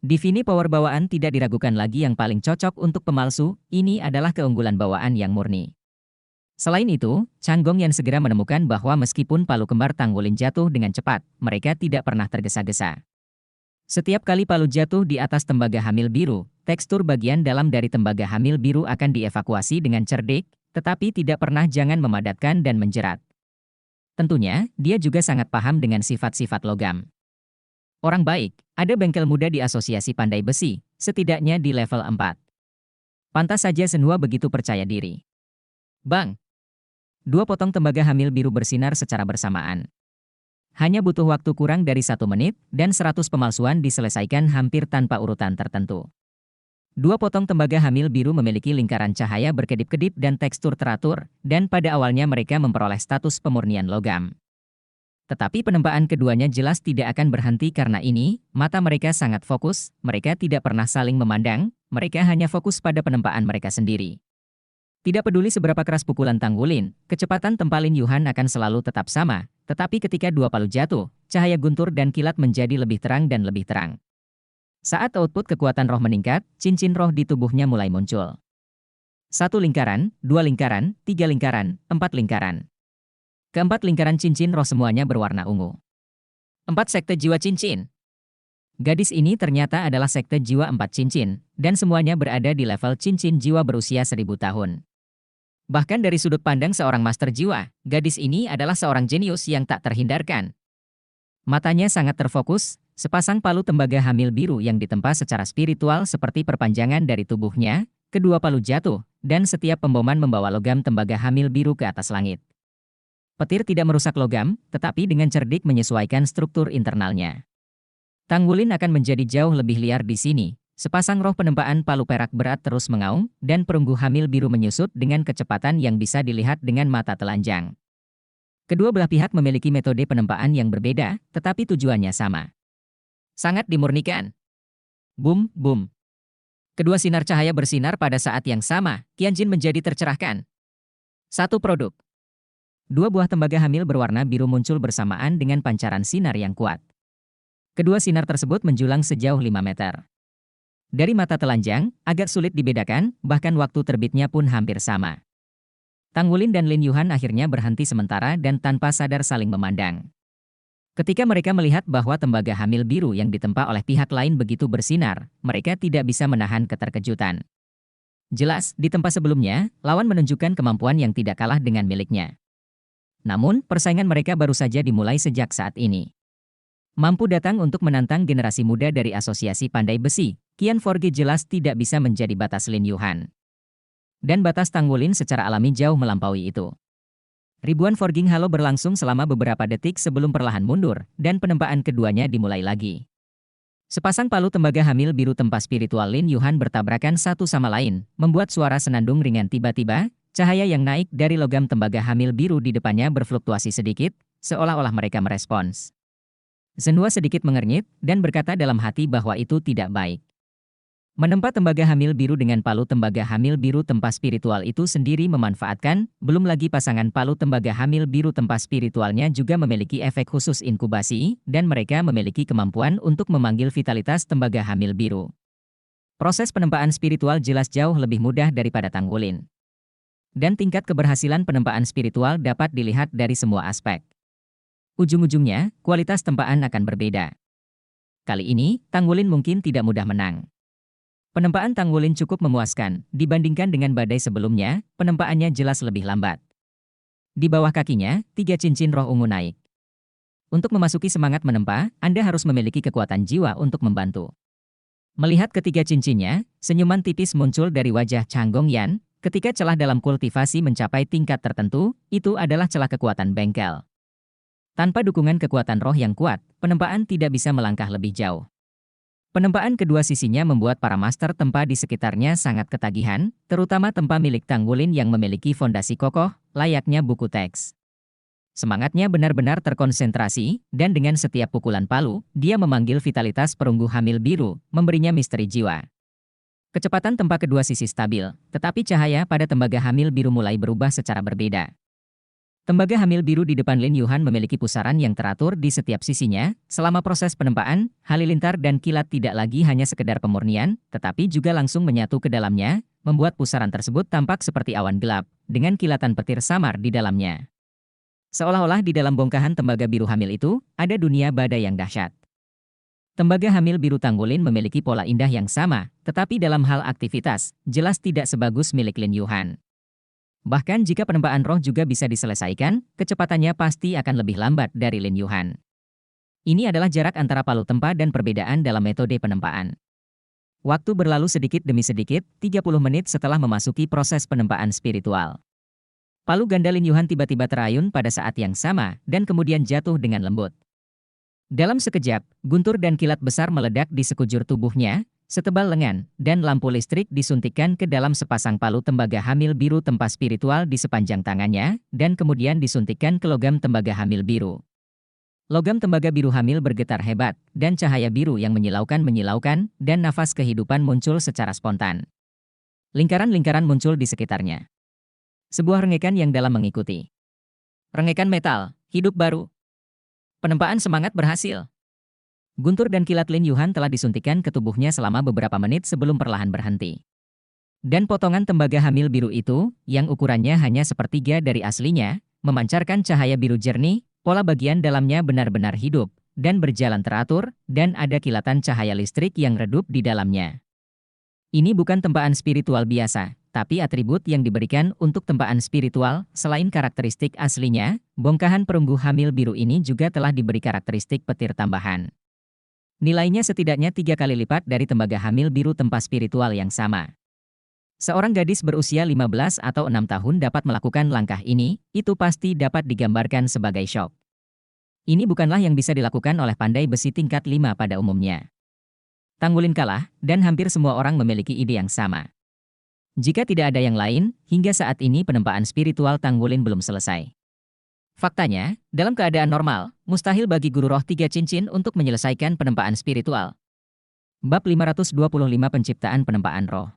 Divine Power bawaan tidak diragukan lagi yang paling cocok untuk pemalsu, ini adalah keunggulan bawaan yang murni. Selain itu, Chang Gongyan segera menemukan bahwa meskipun palu kembar Tang Wulin jatuh dengan cepat, mereka tidak pernah tergesa-gesa. Setiap kali palu jatuh di atas tembaga hamil biru, tekstur bagian dalam dari tembaga hamil biru akan dievakuasi dengan cerdik, tetapi tidak pernah jangan memadatkan dan menjerat. Tentunya, dia juga sangat paham dengan sifat-sifat logam. Orang baik, ada bengkel muda di Asosiasi Pandai Besi, setidaknya di level 4. Pantas saja Senhua begitu percaya diri. Bang! Dua potong tembaga hamil biru bersinar secara bersamaan. Hanya butuh waktu kurang dari 1 menit, dan 100 pemalsuan diselesaikan hampir tanpa urutan tertentu. Dua potong tembaga hamil biru memiliki lingkaran cahaya berkedip-kedip dan tekstur teratur, dan pada awalnya mereka memperoleh status pemurnian logam. Tetapi penempaan keduanya jelas tidak akan berhenti karena ini, mata mereka sangat fokus, mereka tidak pernah saling memandang, mereka hanya fokus pada penempaan mereka sendiri. Tidak peduli seberapa keras pukulan Tang Wulin, kecepatan tempa Lin Yuhan akan selalu tetap sama, tetapi ketika dua palu jatuh, cahaya guntur dan kilat menjadi lebih terang dan lebih terang. Saat output kekuatan roh meningkat, cincin roh di tubuhnya mulai muncul. 1 lingkaran, 2 lingkaran, 3 lingkaran, 4 lingkaran. Keempat lingkaran cincin roh semuanya berwarna ungu. 4 sekte jiwa cincin. Gadis ini ternyata adalah sekte jiwa 4 cincin, dan semuanya berada di level cincin jiwa berusia 1000 tahun. Bahkan dari sudut pandang seorang master jiwa, gadis ini adalah seorang jenius yang tak terhindarkan. Matanya sangat terfokus, Sepasang palu tembaga hamil biru yang ditempa secara spiritual seperti perpanjangan dari tubuhnya, kedua palu jatuh, dan setiap pemboman membawa logam tembaga hamil biru ke atas langit. Petir tidak merusak logam, tetapi dengan cerdik menyesuaikan struktur internalnya. Tang Wulin akan menjadi jauh lebih liar di sini. Sepasang roh penempaan palu perak berat terus mengaum, dan perunggu hamil biru menyusut dengan kecepatan yang bisa dilihat dengan mata telanjang. Kedua belah pihak memiliki metode penempaan yang berbeda, tetapi tujuannya sama. Sangat dimurnikan. Boom, boom. Kedua sinar cahaya bersinar pada saat yang sama, Qianjin menjadi tercerahkan. Satu produk. Dua buah tembaga hamil berwarna biru muncul bersamaan dengan pancaran sinar yang kuat. Kedua sinar tersebut menjulang sejauh 5 meter. Dari mata telanjang, agak sulit dibedakan, bahkan waktu terbitnya pun hampir sama. Tang Wulin dan Lin Yuhan akhirnya berhenti sementara dan tanpa sadar saling memandang. Ketika mereka melihat bahwa tembaga hamil biru yang ditempa oleh pihak lain begitu bersinar, mereka tidak bisa menahan keterkejutan. Jelas, di tempat sebelumnya, lawan menunjukkan kemampuan yang tidak kalah dengan miliknya. Namun, persaingan mereka baru saja dimulai sejak saat ini. Mampu datang untuk menantang generasi muda dari Asosiasi Pandai Besi, Qian Forge jelas tidak bisa menjadi batas Lin Yuhan. Dan batas Tang Wulin secara alami jauh melampaui itu. Ribuan forging halo berlangsung selama beberapa detik sebelum perlahan mundur, dan penempaan keduanya dimulai lagi. Sepasang palu tembaga hamil biru tempa spiritual Lin Yuhan bertabrakan satu sama lain, membuat suara senandung ringan tiba-tiba, cahaya yang naik dari logam tembaga hamil biru di depannya berfluktuasi sedikit, seolah-olah mereka merespons. Zhenhua sedikit mengernyit, dan berkata dalam hati bahwa itu tidak baik. Menempa tembaga hamil biru dengan palu tembaga hamil biru tempa spiritual itu sendiri memanfaatkan, belum lagi pasangan palu tembaga hamil biru tempa spiritualnya juga memiliki efek khusus inkubasi, dan mereka memiliki kemampuan untuk memanggil vitalitas tembaga hamil biru. Proses penempaan spiritual jelas jauh lebih mudah daripada Tang Wulin. Dan tingkat keberhasilan penempaan spiritual dapat dilihat dari semua aspek. Ujung-ujungnya, kualitas tempaan akan berbeda. Kali ini, Tang Wulin mungkin tidak mudah menang. Penempaan Tang Wulin cukup memuaskan, dibandingkan dengan badai sebelumnya, penempaannya jelas lebih lambat. Di bawah kakinya, 3 cincin roh ungu naik. Untuk memasuki semangat menempa, Anda harus memiliki kekuatan jiwa untuk membantu. Melihat ketiga cincinnya, senyuman tipis muncul dari wajah Chang Gongyan, ketika celah dalam kultivasi mencapai tingkat tertentu, itu adalah celah kekuatan bengkel. Tanpa dukungan kekuatan roh yang kuat, penempaan tidak bisa melangkah lebih jauh. Penempaan kedua sisinya membuat para master tempa di sekitarnya sangat ketagihan, terutama tempa milik Tang Wulin yang memiliki fondasi kokoh, layaknya buku teks. Semangatnya benar-benar terkonsentrasi, dan dengan setiap pukulan palu, dia memanggil vitalitas perunggu hamil biru, memberinya misteri jiwa. Kecepatan tempa kedua sisi stabil, tetapi cahaya pada tembaga hamil biru mulai berubah secara berbeda. Tembaga hamil biru di depan Lin Yuhan memiliki pusaran yang teratur di setiap sisinya. Selama proses penempaan, halilintar dan kilat tidak lagi hanya sekedar pemurnian, tetapi juga langsung menyatu ke dalamnya, membuat pusaran tersebut tampak seperti awan gelap, dengan kilatan petir samar di dalamnya. Seolah-olah di dalam bongkahan tembaga biru hamil itu, ada dunia badai yang dahsyat. Tembaga hamil biru Tang Wulin memiliki pola indah yang sama, tetapi dalam hal aktivitas, jelas tidak sebagus milik Lin Yuhan. Bahkan jika penempaan roh juga bisa diselesaikan, kecepatannya pasti akan lebih lambat dari Lin Yuhan. Ini adalah jarak antara palu tempa dan perbedaan dalam metode penempaan. Waktu berlalu sedikit demi sedikit, 30 menit setelah memasuki proses penempaan spiritual. Palu ganda Lin Yuhan tiba-tiba terayun pada saat yang sama, dan kemudian jatuh dengan lembut. Dalam sekejap, guntur dan kilat besar meledak di sekujur tubuhnya, setebal lengan, dan lampu listrik disuntikkan ke dalam sepasang palu tembaga hamil biru tempa spiritual di sepanjang tangannya, dan kemudian disuntikkan ke logam tembaga hamil biru. Logam tembaga biru hamil bergetar hebat, dan cahaya biru yang menyilaukan, dan nafas kehidupan muncul secara spontan. Lingkaran-lingkaran muncul di sekitarnya. Sebuah rengekan yang dalam mengikuti. Rengekan metal, hidup baru. Penempaan semangat berhasil. Guntur dan kilat Lin Yuhan telah disuntikkan ke tubuhnya selama beberapa menit sebelum perlahan berhenti. Dan potongan tembaga hamil biru itu, yang ukurannya hanya sepertiga dari aslinya, memancarkan cahaya biru jernih, pola bagian dalamnya benar-benar hidup, dan berjalan teratur, dan ada kilatan cahaya listrik yang redup di dalamnya. Ini bukan tempaan spiritual biasa, tapi atribut yang diberikan untuk tempaan spiritual. Selain karakteristik aslinya, bongkahan perunggu hamil biru ini juga telah diberi karakteristik petir tambahan. Nilainya setidaknya 3 kali lipat dari tembaga hamil biru tempa spiritual yang sama. Seorang gadis berusia 15 atau 6 tahun dapat melakukan langkah ini, itu pasti dapat digambarkan sebagai shock. Ini bukanlah yang bisa dilakukan oleh pandai besi tingkat 5 pada umumnya. Tanggulin kalah, dan hampir semua orang memiliki ide yang sama. Jika tidak ada yang lain, hingga saat ini penempaan spiritual Tanggulin belum selesai. Faktanya, dalam keadaan normal, mustahil bagi guru roh 3 cincin untuk menyelesaikan penempaan spiritual. Bab 525 Penciptaan Penempaan Roh.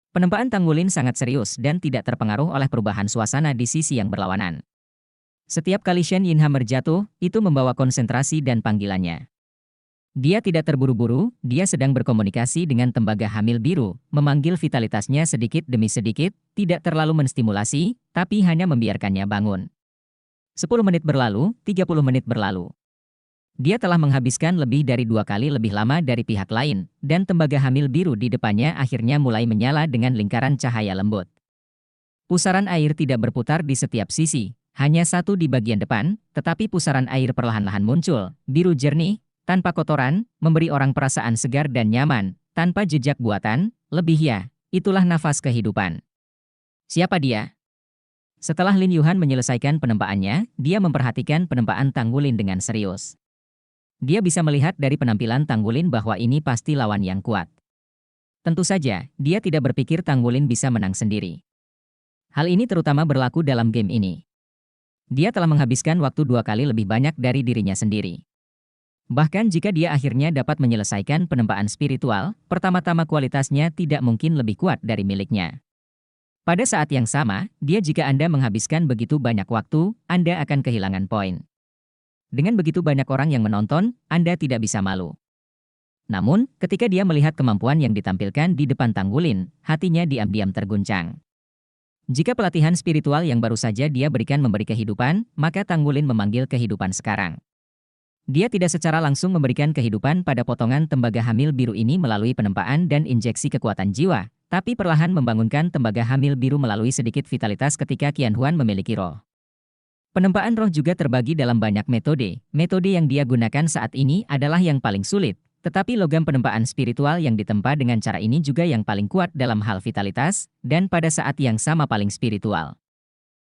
Penempaan Tanggulin sangat serius dan tidak terpengaruh oleh perubahan suasana di sisi yang berlawanan. Setiap kali Shen Yinhammer jatuh, itu membawa konsentrasi dan panggilannya. Dia tidak terburu-buru, dia sedang berkomunikasi dengan tembaga hamil biru, memanggil vitalitasnya sedikit demi sedikit, tidak terlalu menstimulasi, tapi hanya membiarkannya bangun. 10 menit berlalu, 30 menit berlalu. Dia telah menghabiskan lebih dari 2 kali lebih lama dari pihak lain, dan tembaga hamil biru di depannya akhirnya mulai menyala dengan lingkaran cahaya lembut. Pusaran air tidak berputar di setiap sisi, hanya satu di bagian depan, tetapi pusaran air perlahan-lahan muncul, biru jernih, tanpa kotoran, memberi orang perasaan segar dan nyaman, tanpa jejak buatan, lebih ya, itulah nafas kehidupan. Siapa dia? Setelah Lin Yuhan menyelesaikan penempaannya, dia memperhatikan penempaan Tanggulin dengan serius. Dia bisa melihat dari penampilan Tanggulin bahwa ini pasti lawan yang kuat. Tentu saja, dia tidak berpikir Tanggulin bisa menang sendiri. Hal ini terutama berlaku dalam game ini. Dia telah menghabiskan waktu 2 kali lebih banyak dari dirinya sendiri. Bahkan jika dia akhirnya dapat menyelesaikan penempaan spiritual, pertama-tama kualitasnya tidak mungkin lebih kuat dari miliknya. Pada saat yang sama, jika Anda menghabiskan begitu banyak waktu, Anda akan kehilangan poin. Dengan begitu banyak orang yang menonton, Anda tidak bisa malu. Namun, ketika dia melihat kemampuan yang ditampilkan di depan Tanggulin, hatinya diam-diam terguncang. Jika pelatihan spiritual yang baru saja dia berikan memberi kehidupan, maka Tanggulin memanggil kehidupan sekarang. Dia tidak secara langsung memberikan kehidupan pada potongan tembaga hamil biru ini melalui penempaan dan injeksi kekuatan jiwa, tapi perlahan membangunkan tembaga hamil biru melalui sedikit vitalitas ketika Qianhuan memiliki roh. Penempaan roh juga terbagi dalam banyak metode. Metode yang dia gunakan saat ini adalah yang paling sulit, tetapi logam penempaan spiritual yang ditempa dengan cara ini juga yang paling kuat dalam hal vitalitas, dan pada saat yang sama paling spiritual.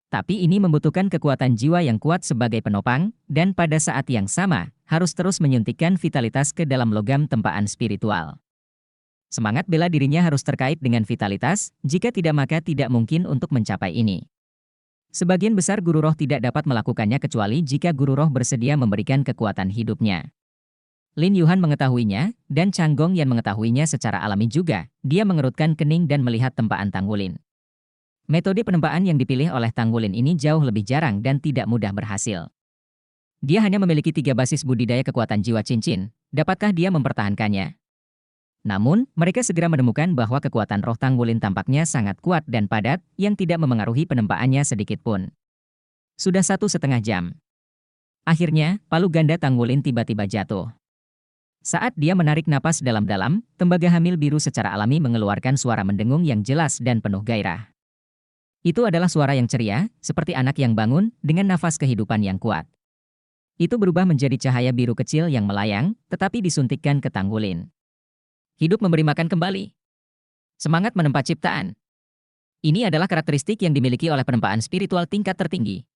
Tapi ini membutuhkan kekuatan jiwa yang kuat sebagai penopang, dan pada saat yang sama, harus terus menyuntikkan vitalitas ke dalam logam tempaan spiritual. Semangat bela dirinya harus terkait dengan vitalitas, jika tidak maka tidak mungkin untuk mencapai ini. Sebagian besar guru roh tidak dapat melakukannya kecuali jika guru roh bersedia memberikan kekuatan hidupnya. Lin Yuhan mengetahuinya, dan Changgong Yan mengetahuinya secara alami juga. Dia mengerutkan kening dan melihat tempaan Tanggulin. Metode penempaan yang dipilih oleh Tanggulin ini jauh lebih jarang dan tidak mudah berhasil. Dia hanya memiliki 3 basis budidaya kekuatan jiwa cincin. Dapatkah dia mempertahankannya? Namun, mereka segera menemukan bahwa kekuatan roh Tanggulin tampaknya sangat kuat dan padat, yang tidak memengaruhi penempaannya sedikit pun. Sudah 1,5 jam. Akhirnya, palu ganda Tanggulin tiba-tiba jatuh. Saat dia menarik napas dalam-dalam, tembaga hamil biru secara alami mengeluarkan suara mendengung yang jelas dan penuh gairah. Itu adalah suara yang ceria, seperti anak yang bangun, dengan nafas kehidupan yang kuat. Itu berubah menjadi cahaya biru kecil yang melayang, tetapi disuntikkan ke Tanggulin. Hidup memberi makan kembali. Semangat menempa ciptaan. Ini adalah karakteristik yang dimiliki oleh penempaan spiritual tingkat tertinggi.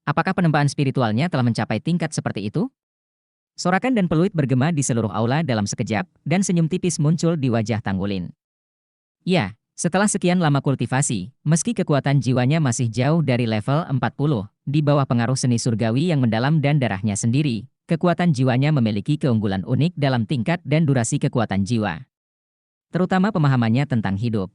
Apakah penempaan spiritualnya telah mencapai tingkat seperti itu? Sorakan dan peluit bergema di seluruh aula dalam sekejap, dan senyum tipis muncul di wajah Tanggulin. Ya. Setelah sekian lama kultivasi, meski kekuatan jiwanya masih jauh dari level 40, di bawah pengaruh seni surgawi yang mendalam dan darahnya sendiri, kekuatan jiwanya memiliki keunggulan unik dalam tingkat dan durasi kekuatan jiwa. Terutama pemahamannya tentang hidup.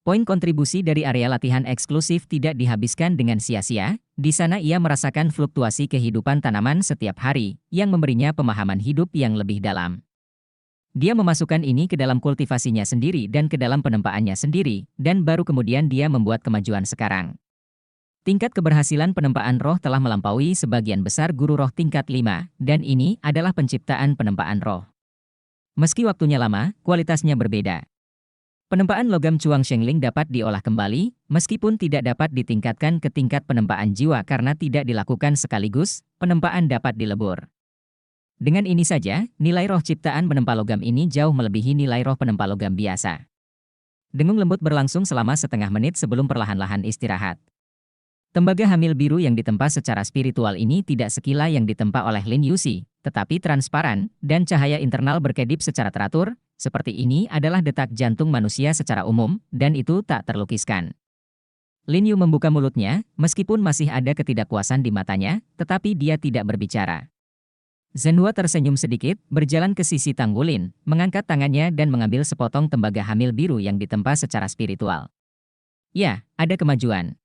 Poin kontribusi dari area latihan eksklusif tidak dihabiskan dengan sia-sia, di sana ia merasakan fluktuasi kehidupan tanaman setiap hari, yang memberinya pemahaman hidup yang lebih dalam. Dia memasukkan ini ke dalam kultivasinya sendiri dan ke dalam penempaannya sendiri, dan baru kemudian dia membuat kemajuan sekarang. Tingkat keberhasilan penempaan roh telah melampaui sebagian besar guru roh tingkat 5, dan ini adalah penciptaan penempaan roh. Meski waktunya lama, kualitasnya berbeda. Penempaan logam Chuang Shengling dapat diolah kembali, meskipun tidak dapat ditingkatkan ke tingkat penempaan jiwa karena tidak dilakukan sekaligus, penempaan dapat dilebur. Dengan ini saja, nilai roh ciptaan penempa logam ini jauh melebihi nilai roh penempa logam biasa. Dengung lembut berlangsung selama setengah menit sebelum perlahan-lahan istirahat. Tembaga hamil biru yang ditempa secara spiritual ini tidak sekila yang ditempa oleh Lin Yuxi, tetapi transparan, dan cahaya internal berkedip secara teratur, seperti ini adalah detak jantung manusia secara umum, dan itu tak terlukiskan. Lin Yu membuka mulutnya, meskipun masih ada ketidakpuasan di matanya, tetapi dia tidak berbicara. Zhenhua tersenyum sedikit, berjalan ke sisi Tang Wulin, mengangkat tangannya dan mengambil sepotong tembaga hamil biru yang ditempa secara spiritual. Ya, ada kemajuan.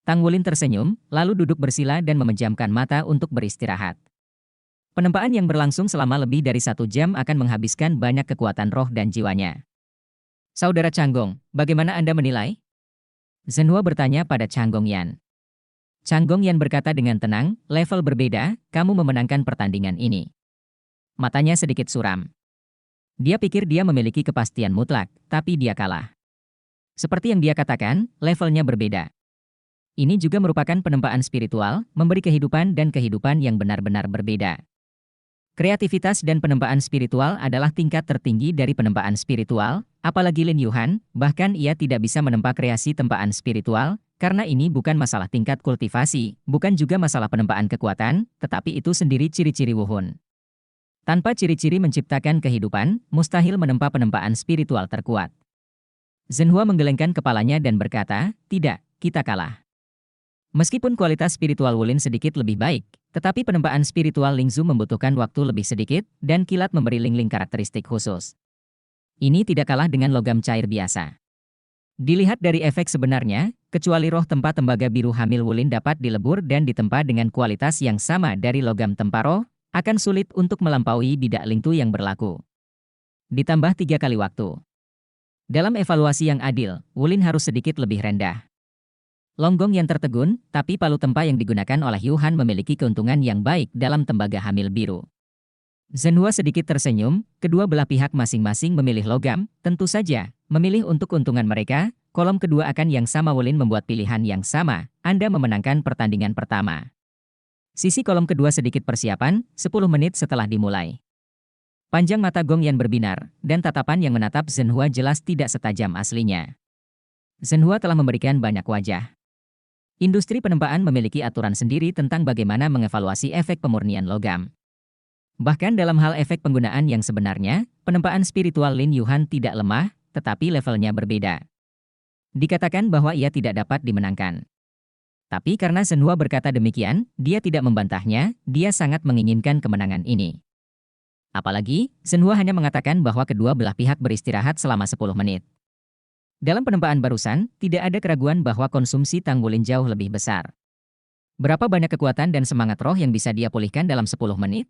Tang Wulin tersenyum, lalu duduk bersila dan memejamkan mata untuk beristirahat. Penempaan yang berlangsung selama lebih dari 1 jam akan menghabiskan banyak kekuatan roh dan jiwanya. Saudara Changgong, bagaimana Anda menilai? Zhenhua bertanya pada Changgong Yan. Changgong Yan berkata dengan tenang, level berbeda, kamu memenangkan pertandingan ini. Matanya sedikit suram. Dia pikir dia memiliki kepastian mutlak, tapi dia kalah. Seperti yang dia katakan, levelnya berbeda. Ini juga merupakan penempaan spiritual, memberi kehidupan dan kehidupan yang benar-benar berbeda. Kreativitas dan penempaan spiritual adalah tingkat tertinggi dari penempaan spiritual, apalagi Lin Yuhan, bahkan ia tidak bisa menempa kreasi tempaan spiritual, karena ini bukan masalah tingkat kultivasi, bukan juga masalah penempaan kekuatan, tetapi itu sendiri ciri-ciri Wuhun. Tanpa ciri-ciri menciptakan kehidupan, mustahil menempa penempaan spiritual terkuat. Zhenhua menggelengkan kepalanya dan berkata, tidak, kita kalah. Meskipun kualitas spiritual Wulin sedikit lebih baik, tetapi penempaan spiritual Lingzu membutuhkan waktu lebih sedikit, dan kilat memberi Ling-Ling karakteristik khusus. Ini tidak kalah dengan logam cair biasa. Dilihat dari efek sebenarnya, kecuali roh tempa tembaga biru hamil Wulin dapat dilebur dan ditempa dengan kualitas yang sama dari logam tempa roh, akan sulit untuk melampaui bidak Lingtu yang berlaku. Ditambah 3 kali waktu. Dalam evaluasi yang adil, Wulin harus sedikit lebih rendah. Longgong yang tertegun, tapi palu tempa yang digunakan oleh Yuhan memiliki keuntungan yang baik dalam tembaga hamil biru. Zhenhua sedikit tersenyum, kedua belah pihak masing-masing memilih logam, tentu saja, memilih untuk keuntungan mereka, kolom kedua akan yang sama Wulin membuat pilihan yang sama, Anda memenangkan pertandingan pertama. Sisi kolom kedua sedikit persiapan, 10 menit setelah dimulai. Panjang mata Gong Yan berbinar, dan tatapan yang menatap Zhenhua jelas tidak setajam aslinya. Zhenhua telah memberikan banyak wajah. Industri penempaan memiliki aturan sendiri tentang bagaimana mengevaluasi efek pemurnian logam. Bahkan dalam hal efek penggunaan yang sebenarnya, penempaan spiritual Lin Yuhan tidak lemah, tetapi levelnya berbeda. Dikatakan bahwa ia tidak dapat dimenangkan. Tapi karena Zhenhua berkata demikian, dia tidak membantahnya, dia sangat menginginkan kemenangan ini. Apalagi, Zhenhua hanya mengatakan bahwa kedua belah pihak beristirahat selama 10 menit. Dalam penempaan barusan, tidak ada keraguan bahwa konsumsi Tang Wulin jauh lebih besar. Berapa banyak kekuatan dan semangat roh yang bisa dia pulihkan dalam 10 menit?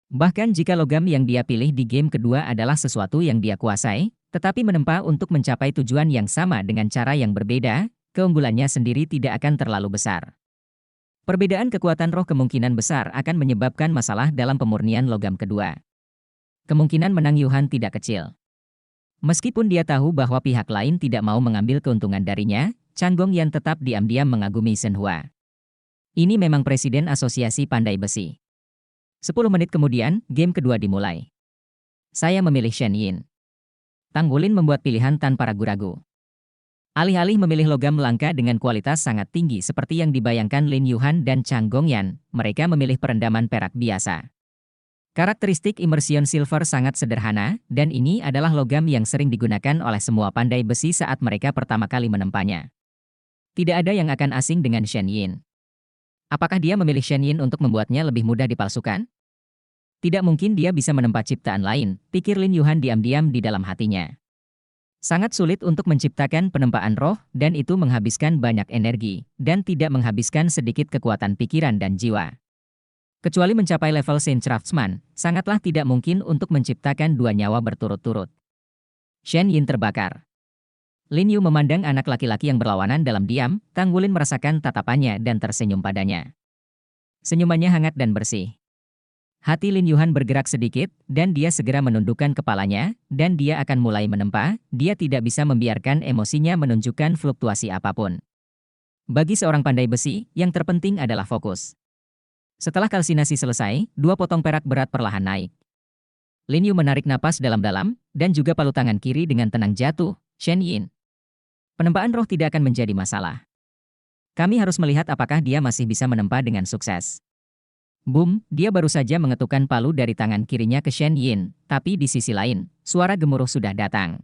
Bahkan jika logam yang dia pilih di game kedua adalah sesuatu yang dia kuasai, tetapi menempa untuk mencapai tujuan yang sama dengan cara yang berbeda, keunggulannya sendiri tidak akan terlalu besar. Perbedaan kekuatan roh kemungkinan besar akan menyebabkan masalah dalam pemurnian logam kedua. Kemungkinan menang Yuhan tidak kecil. Meskipun dia tahu bahwa pihak lain tidak mau mengambil keuntungan darinya, Changgong Yan tetap diam-diam mengagumi Zhenhua. Ini memang presiden asosiasi pandai besi. 10 menit kemudian, game kedua dimulai. Saya memilih Shen Yin. Tang Wulin membuat pilihan tanpa ragu-ragu. Alih-alih memilih logam langka dengan kualitas sangat tinggi seperti yang dibayangkan Lin Yuhan dan Changgong Yan, mereka memilih perendaman perak biasa. Karakteristik immersion silver sangat sederhana, dan ini adalah logam yang sering digunakan oleh semua pandai besi saat mereka pertama kali menempanya. Tidak ada yang akan asing dengan Shen Yin. Apakah dia memilih Shen Yin untuk membuatnya lebih mudah dipalsukan? Tidak mungkin dia bisa menempa ciptaan lain, pikir Lin Yuhan diam-diam di dalam hatinya. Sangat sulit untuk menciptakan penempaan roh, dan itu menghabiskan banyak energi, dan tidak menghabiskan sedikit kekuatan pikiran dan jiwa. Kecuali mencapai level Saint Craftsman, sangatlah tidak mungkin untuk menciptakan 2 nyawa berturut-turut. Shen Yin terbakar. Lin Yu memandang anak laki-laki yang berlawanan dalam diam, Tang Wulin merasakan tatapannya dan tersenyum padanya. Senyumannya hangat dan bersih. Hati Lin Yuhan bergerak sedikit, dan dia segera menundukkan kepalanya, dan dia akan mulai menempa, dia tidak bisa membiarkan emosinya menunjukkan fluktuasi apapun. Bagi seorang pandai besi, yang terpenting adalah fokus. Setelah kalsinasi selesai, 2 potong perak berat perlahan naik. Lin Yu menarik napas dalam-dalam, dan juga palu tangan kiri dengan tenang jatuh. Shen Yin. Penempaan roh tidak akan menjadi masalah. Kami harus melihat apakah dia masih bisa menempa dengan sukses. Boom, dia baru saja mengetukkan palu dari tangan kirinya ke Shen Yin, tapi di sisi lain, suara gemuruh sudah datang.